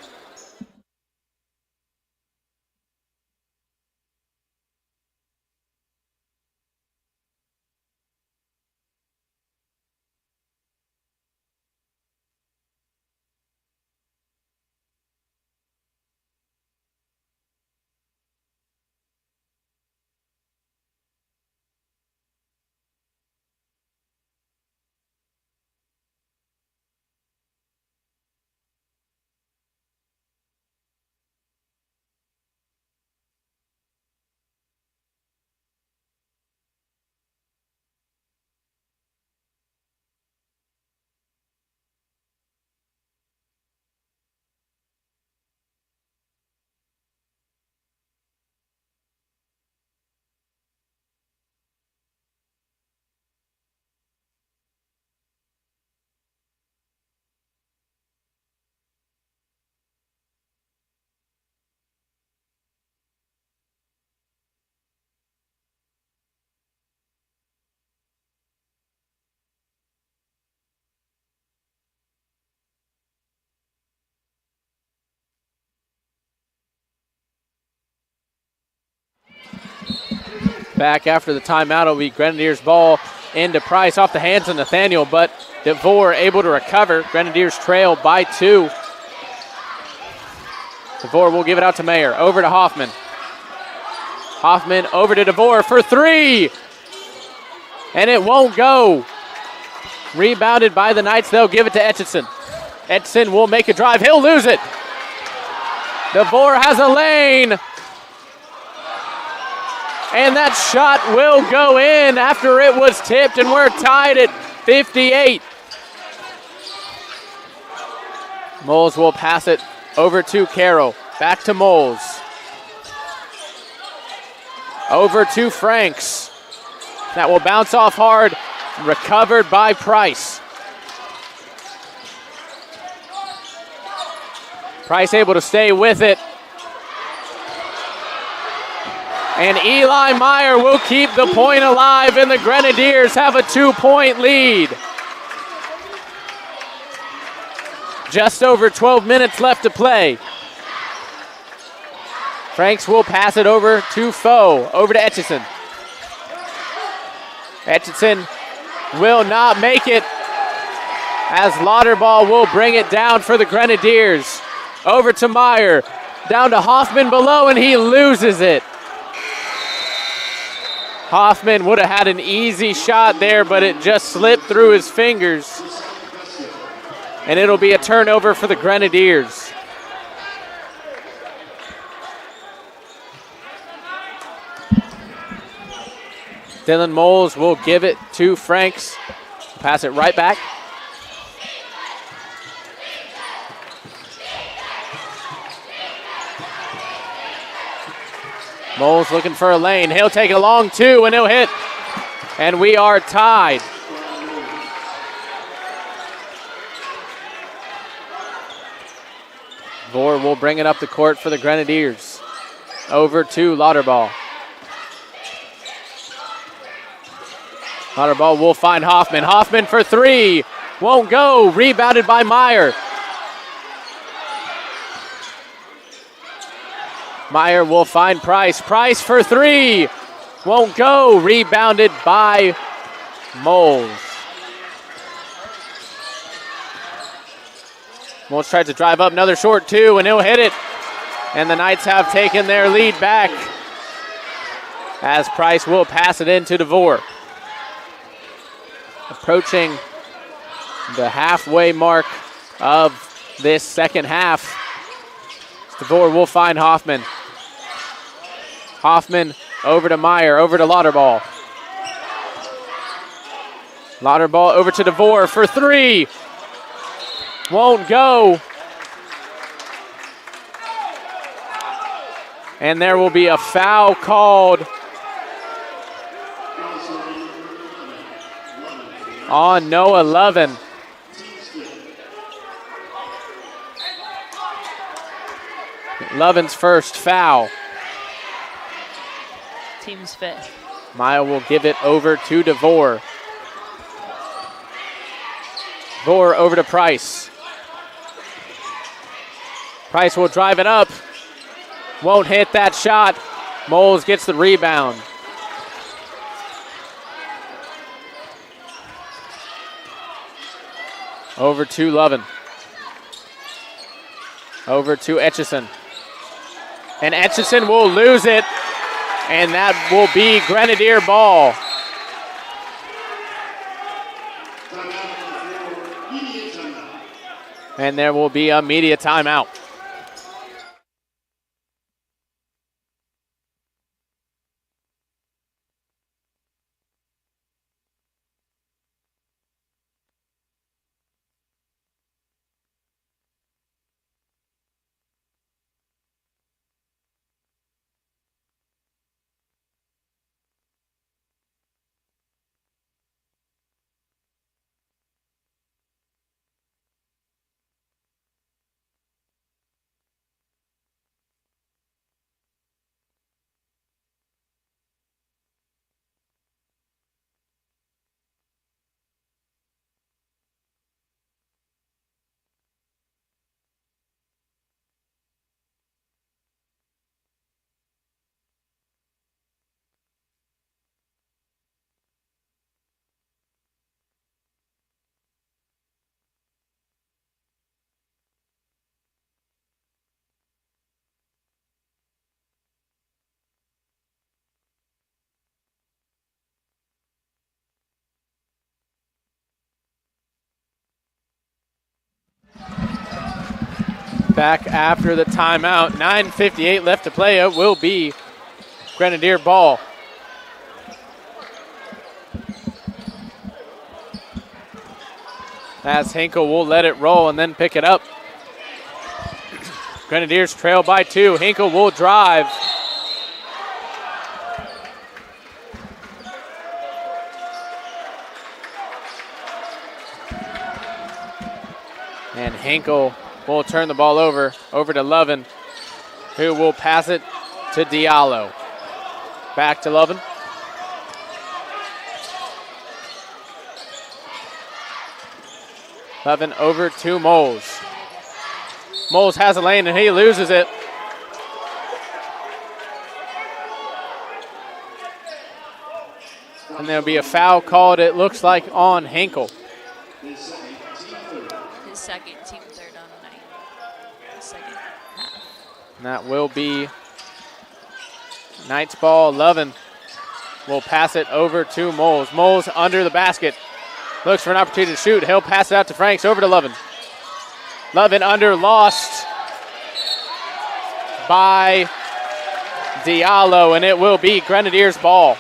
Back after the timeout, it'll be Grenadiers ball into Price off the hands of Nathaniel, but DeVore able to recover. Grenadiers trail by 2. DeVore will give it out to Mayer. Over to Hoffman. Hoffman over to DeVore for 3. And it won't go. Rebounded by the Knights. They'll give it to Etchison. Etchison will make a drive. He'll lose it. DeVore has a lane. And that shot will go in after it was tipped, and we're tied at 58. Moles will pass it over to Carroll. Back to Moles. Over to Franks. That will bounce off hard. Recovered by Price. Price able to stay with it. And Eli Meyer will keep the point alive, and the Grenadiers have a 2-point lead. Just over 12 minutes left to play. Franks will pass it over to Foe, over to Etchison. Etchison will not make it, as Lauterball will bring it down for the Grenadiers. Over to Meyer, down to Hoffman below, and he loses it. Hoffman would have had an easy shot there, but it just slipped through his fingers. And it'll be a turnover for the Grenadiers. Dylan Moles will give it to Franks. Pass it right back. Moles looking for a lane. He'll take a long two, and he'll hit. And we are tied. Vore will bring it up the court for the Grenadiers. Over to Lauterball. Lauterball will find Hoffman. Hoffman for three. Won't go. Rebounded by Meyer. Meyer will find Price. Price for three. Won't go. Rebounded by Moles. Moles tries to drive up another short two, and he'll hit it. And the Knights have taken their lead back, as Price will pass it into DeVore. Approaching the halfway mark of this second half. DeVore will find Hoffman. Hoffman over to Meyer, over to Lauterball. Lauterball over to DeVore for three. Won't go. And there will be a foul called on Noah Lovin. Lovin's first foul. Team's fifth. Maya will give it over to DeVore. DeVore over to Price. Price will drive it up. Won't hit that shot. Moles gets the rebound. Over to Lovin. Over to Etchison. And Etchison will lose it. And that will be Grenadier ball. And there will be a media timeout. Back after the timeout. 9:58 left to play. It will be Grenadier ball. As Hinkle will let it roll and then pick it up. Grenadiers trail by two. Hinkle will drive. And Hinkle will turn the ball over to Lovin, who will pass it to Diallo. Back to Lovin. Lovin over to Moles. Moles has a lane and he loses it. And there'll be a foul called, it looks like, on Hinkle. His second, team third on the night. His second half. And that will be Knight's ball. Lovin will pass it over to Moles. Moles under the basket. Looks for an opportunity to shoot. He'll pass it out to Franks. Over to Lovin. Lovin under, lost by Diallo, and it will be Grenadiers' ball.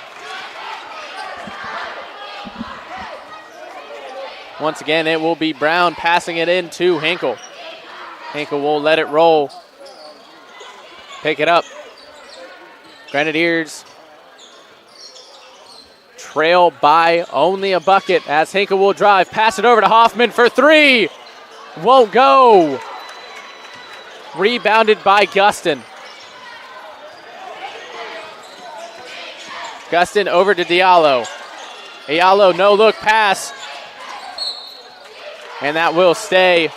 Once again, it will be Brown passing it in to Hinkle. Hinkle will let it roll. Pick it up. Grenadiers trail by only a bucket as Hinkle will drive. Pass it over to Hoffman for three. Won't go. Rebounded by Gustin. Gustin over to Diallo. Diallo, no look pass. And that will stay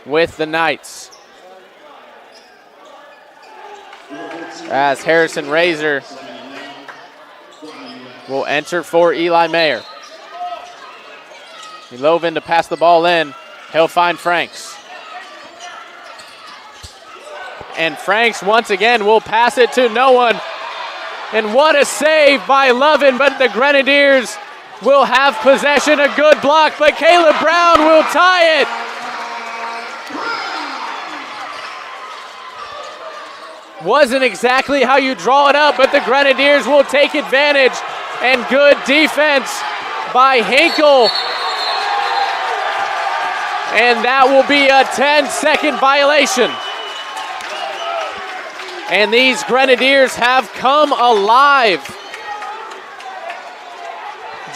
with the Knights. As Harrison Razor will enter for Eli Mayer. Lovin to pass the ball in. He'll find Franks. And Franks once again will pass it to no one. And what a save by Lovin, but the Grenadiers will have possession. A good block, but Caleb Brown will tie it. Wasn't exactly how you draw it up, but the Grenadiers will take advantage. And good defense by Hinkle. And that will be a 10-second violation. And these Grenadiers have come alive.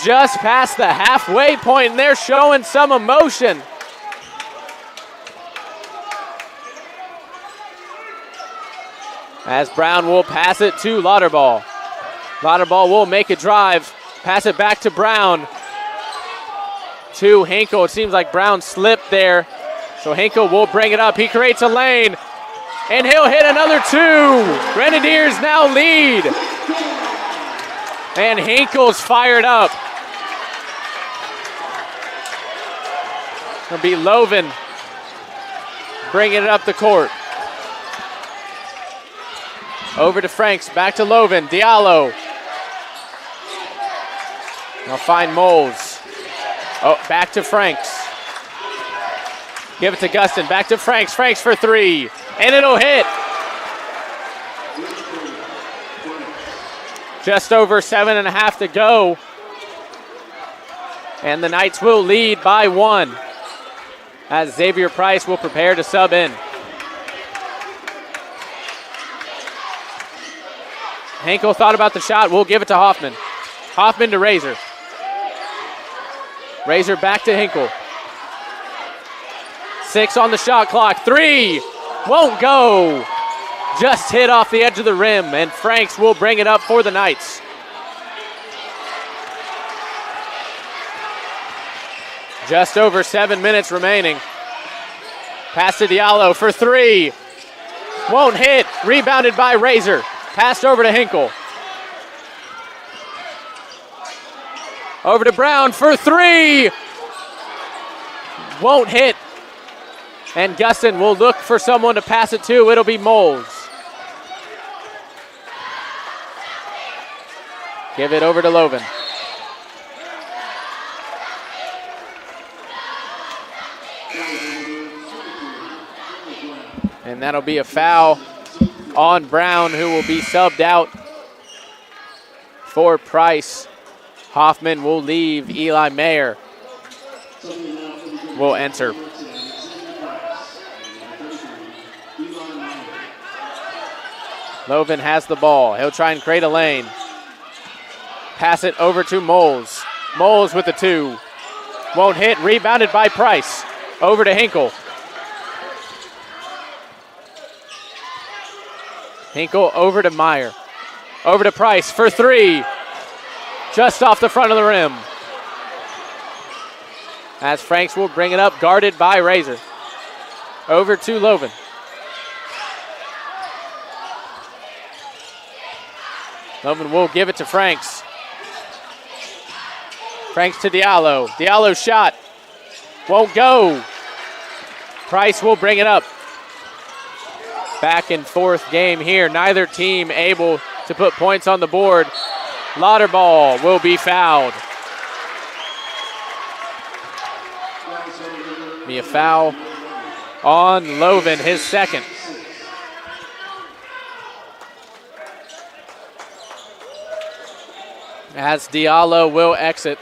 Just past the halfway point, and they're showing some emotion. As Brown will pass it to Lauterball. Lauterball will make a drive, pass it back to Brown. To Hinkle. It seems like Brown slipped there. So Hinkle will bring it up. He creates a lane. And he'll hit another two. Grenadiers now lead. And Hinkle's fired up. It'll be Lovin bringing it up the court. Over to Franks. Back to Lovin. Diallo. They'll find Moles. Oh, back to Franks. Give it to Gustin. Back to Franks. Franks for three. And it'll hit. Just over 7.5 to go. And the Knights will lead by one. As Xavier Price will prepare to sub in. Hinkle thought about the shot. We'll give it to Hoffman. Hoffman to Razor. Razor back to Hinkle. 6 on the shot clock. Three. Won't go. Just hit off the edge of the rim, and Franks will bring it up for the Knights. Just over 7 minutes remaining. Pass to Diallo for three. Won't hit. Rebounded by Razor. Passed over to Hinkle. Over to Brown for three. Won't hit. And Gustin will look for someone to pass it to. It'll be Moles. Give it over to Lovin. And that'll be a foul on Brown, who will be subbed out for Price. Hoffman will leave. Eli Mayer will enter. Lovin has the ball. He'll try and create a lane. Pass it over to Moles. Moles with the two. Won't hit. Rebounded by Price. Over to Hinkle. Hinkle over to Meyer. Over to Price for three. Just off the front of the rim. As Franks will bring it up, guarded by Razor. Over to Loven. Loven will give it to Franks. Franks to Diallo. Diallo shot. Won't go. Price will bring it up. Back and forth game here. Neither team able to put points on the board. Lauterball will be fouled. Be a foul on Loven, his second. As Diallo will exit.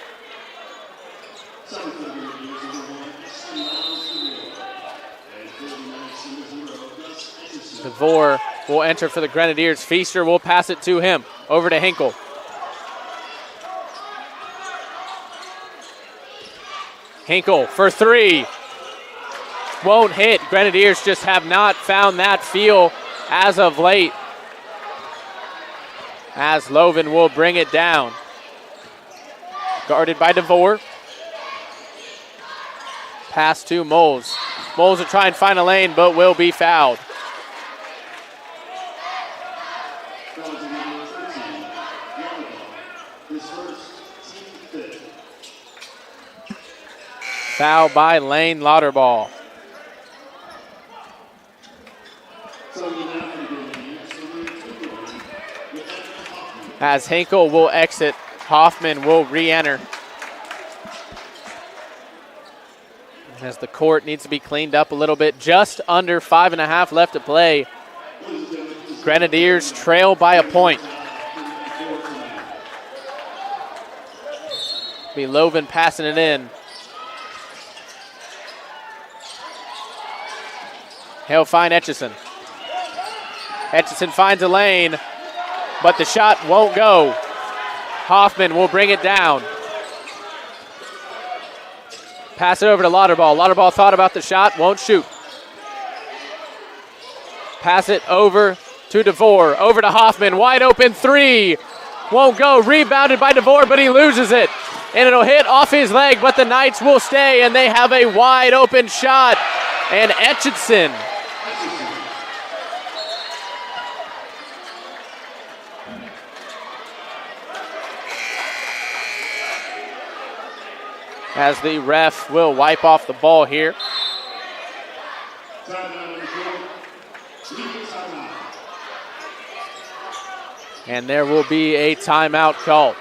DeVore will enter for the Grenadiers. Feaster will pass it to him. Over to Hinkle. Hinkle for three. Won't hit. Grenadiers just have not found that feel as of late. As Loven will bring it down. Guarded by DeVore. Pass to Moles. Moles will try and find a lane, but will be fouled. Foul by Lane Lauterball. As Hinkle will exit, Hoffman will re-enter. As the court needs to be cleaned up a little bit. Just under 5.5 left to play. Grenadiers trail by a point. Be Loven passing it in. He'll find Etchison. Etchison finds a lane, but the shot won't go. Hoffman will bring it down. Pass it over to Lauterball. Lauterball thought about the shot, won't shoot. Pass it over to DeVore. Over to Hoffman, wide open three. Won't go, rebounded by DeVore, but he loses it. And it'll hit off his leg, but the Knights will stay, and they have a wide open shot. And Etchison as the ref will wipe off the ball here. And there will be a timeout called.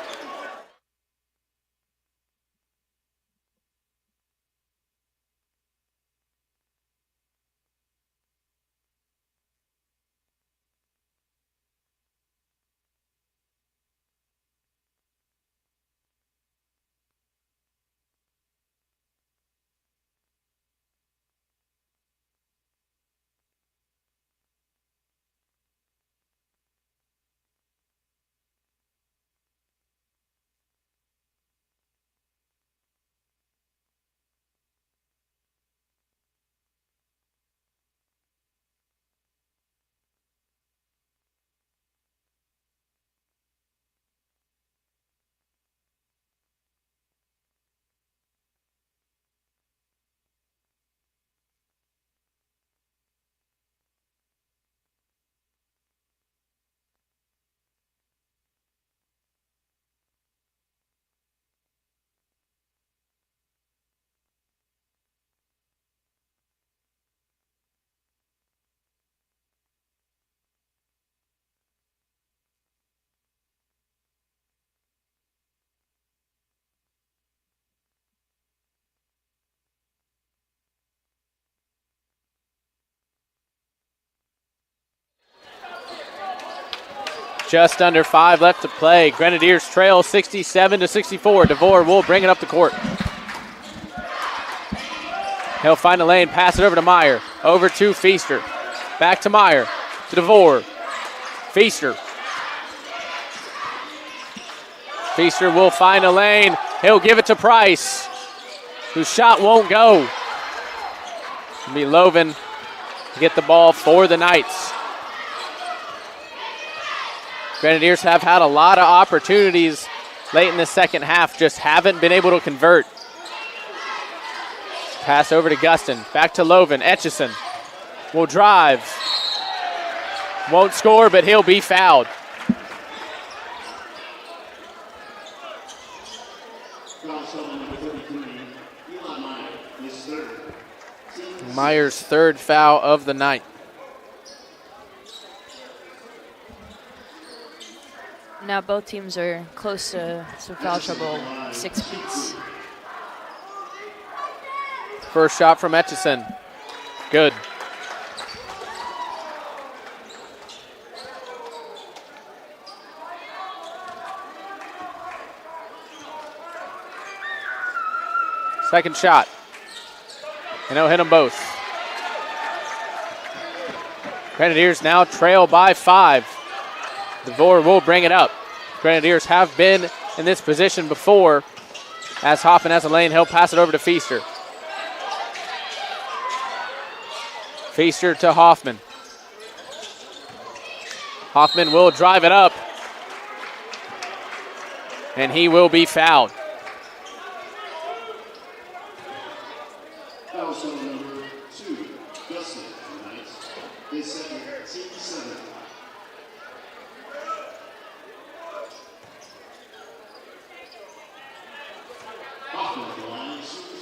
Just under 5 left to play. Grenadiers trail 67-64. DeVore will bring it up the court. He'll find a lane, pass it over to Meyer. Over to Feaster. Back to Meyer. To DeVore. Feaster. Feaster will find a lane. He'll give it to Price. whose shot won't go. It'll be Loven to get the ball for the Knights. Grenadiers have had a lot of opportunities late in the second half, just haven't been able to convert. Pass over to Gustin, back to Loven. Etchison will drive. Won't score, but he'll be fouled. Meyer's third foul of the night. Now both teams are close to foul trouble, 6 apiece. First shot from Etchison. Good. Second shot. And he'll hit them both. Grenadiers now trail by 5. DeVore will bring it up. Grenadiers have been in this position before. As Hoffman has a lane, he'll pass it over to Feaster. Feaster to Hoffman. Hoffman will drive it up. And he will be fouled.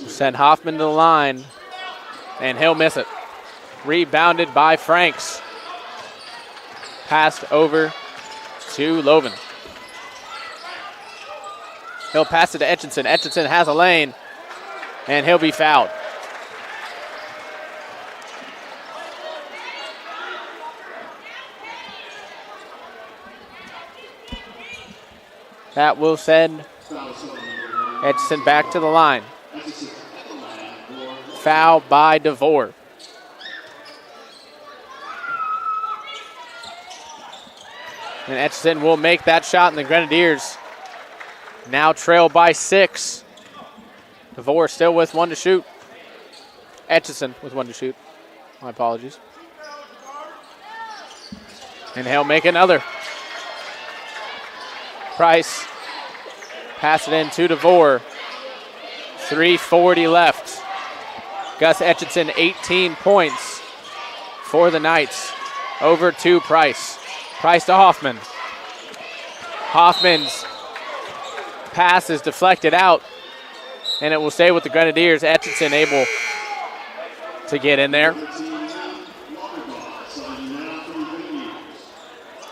Send Hoffman to the line, and he'll miss it. Rebounded by Franks. Passed over to Loven. He'll pass it to Etchison. Etchison has a lane, and he'll be fouled. That will send Etchison back to the line. Foul by DeVore. And Etchison will make that shot, and the Grenadiers now trail by 6. DeVore still with 1 to shoot. Etchison with 1 to shoot. My apologies. And he'll make another. Price. Pass it in to DeVore. 3:40 left. Gus Etchison, 18 points for the Knights. Over to Price. Price to Hoffman. Hoffman's pass is deflected out, and it will stay with the Grenadiers. Etchison able to get in there.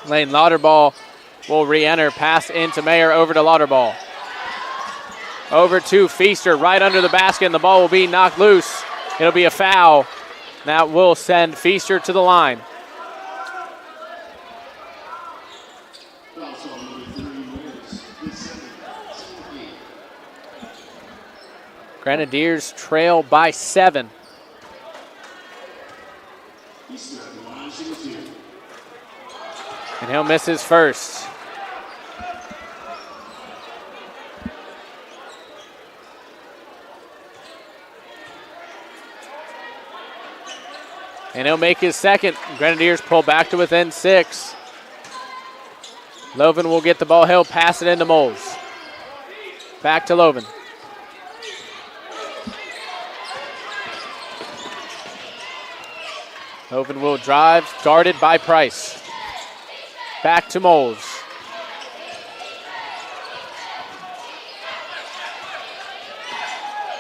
Lane Lauterball will re-enter. Pass into Mayer, over to Lauterball. Over to Feaster, right under the basket, and the ball will be knocked loose. It'll be a foul. That will send Feaster to the line. Grenadiers trail by 7. And he'll miss his first. And he'll make his second. Grenadiers pull back to within 6. Loven will get the ball. He'll pass it into Moles. Back to Loven. Loven will drive, guarded by Price. Back to Moles.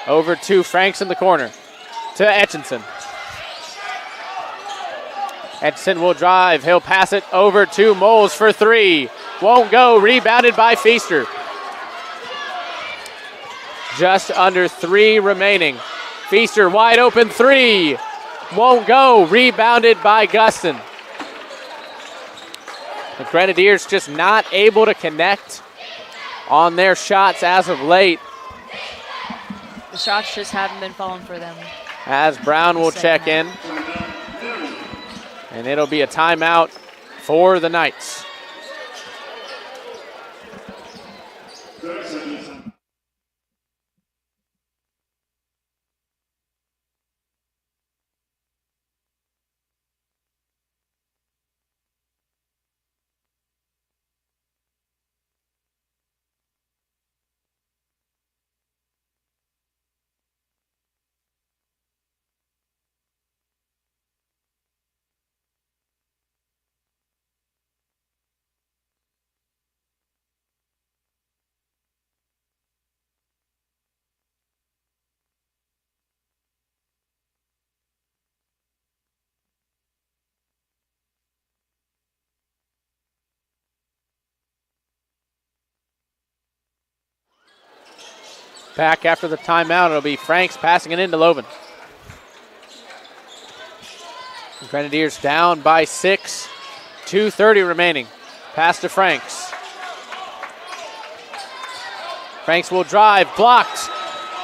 Over to Franks in the corner. To Etchison. Etchison will drive. He'll pass it over to Moles for 3. Won't go. Rebounded by Feaster. Just under 3 remaining. Feaster wide open 3. Won't go. Rebounded by Gustin. The Grenadiers just not able to connect on their shots as of late. The shots just haven't been falling for them. As Brown will check in. And it'll be a timeout for the Knights. Back after the timeout, it'll be Franks passing it into Loven. Grenadiers down by 6, 2:30 remaining. Pass to Franks. Franks will drive, blocked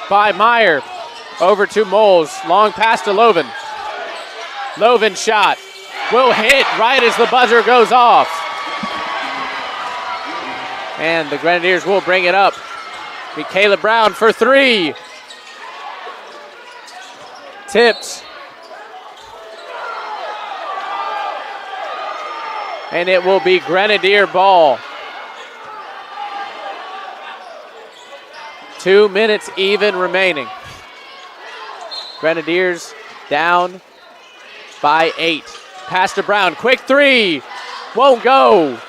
by Meyer. Over to Moles, long pass to Loven. Loven shot, will hit right as the buzzer goes off. And the Grenadiers will bring it up. Be Caleb Brown for 3. Tipped. And it will be Grenadier ball. 2 minutes even remaining. Grenadiers down by 8. Pass to Brown, quick 3. Won't go.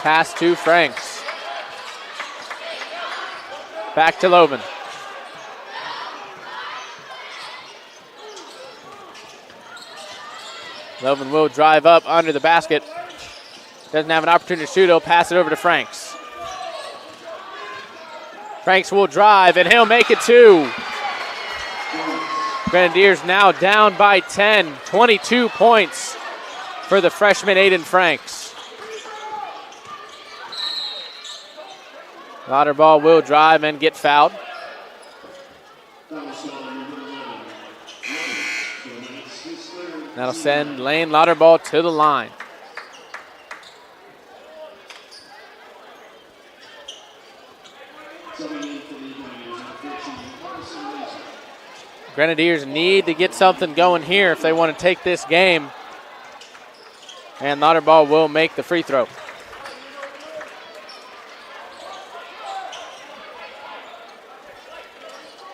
Pass to Franks. Back to Loven. Loven will drive up under the basket. Doesn't have an opportunity to shoot. He'll pass it over to Franks. Franks will drive, and he'll make it 2. Grenadiers now down by 10. 22 points for the freshman Aiden Franks. Lauterball will drive and get fouled. That'll send Lane Lauterball to the line. Grenadiers need to get something going here if they want to take this game. And Lauterball will make the free throw.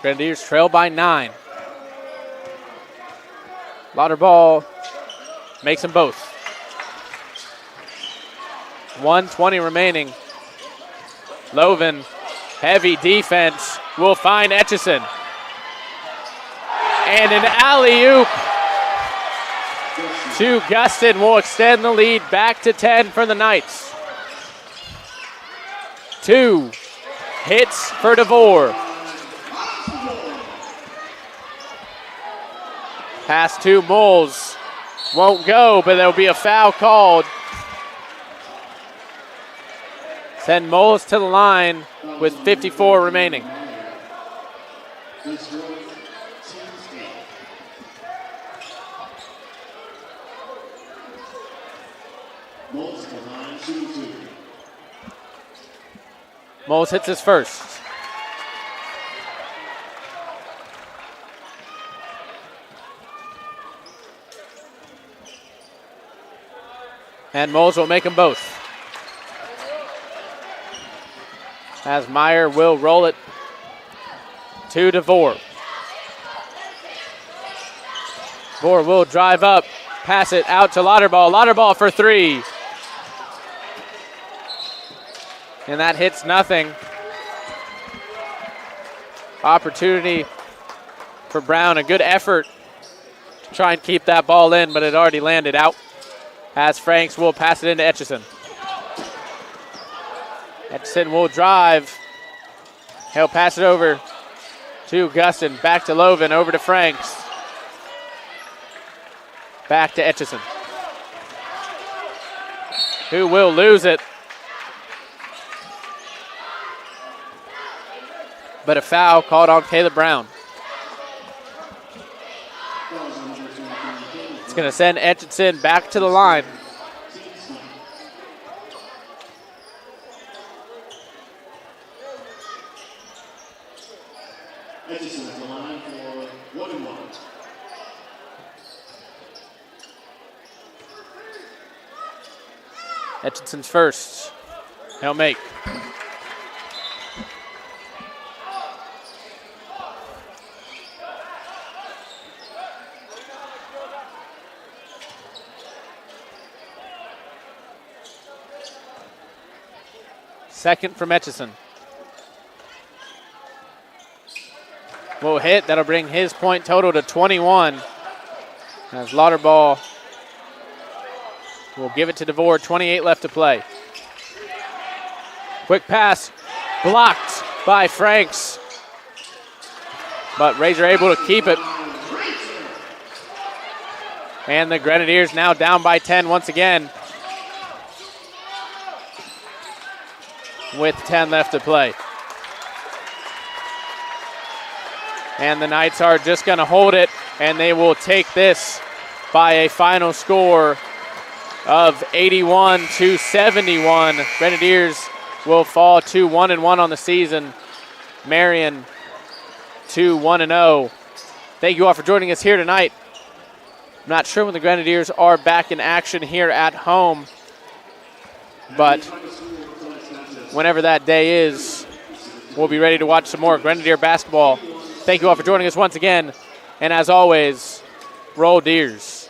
Grenadiers trail by 9. Lauterball makes them both. 1:20 remaining. Loven, heavy defense, will find Etchison. And an alley-oop to Gustin will extend the lead back to 10 for the Knights. 2 hits for DeVore. Pass to Moles. Won't go, but there'll be a foul called. Send Moles to the line with 54 remaining. Moles hits his first. And Moles will make them both. As Meyer will roll it to DeVore. DeVore will drive up, pass it out to Lauterball. Lauterball for 3. And that hits nothing. Opportunity for Brown. A good effort to try and keep that ball in, but it already landed out. As Franks will pass it into Etchison. Etchison will drive. He'll pass it over to Gustin. Back to Loven, over to Franks. Back to Etchison, who will lose it. But a foul called on Caleb Brown. It's going to send Etchison back to the line. Etchison at the line for 1-1. Etchison's first. He'll make. Second from Etchison. Will hit. That'll bring his point total to 21. As Lauterball will give it to DeVore. 28 left to play. Quick pass blocked by Franks. But Razor able to keep it. And the Grenadiers now down by 10 once again. With 10 left to play. And the Knights are just going to hold it, and they will take this by a final score of 81-71. Grenadiers will fall to 1-1 on the season. Marian to 1-0. Thank you all for joining us here tonight. I'm not sure when the Grenadiers are back in action here at home, but whenever that day is, we'll be ready to watch some more Grenadier basketball. Thank you all for joining us once again, and as always, roll Deers.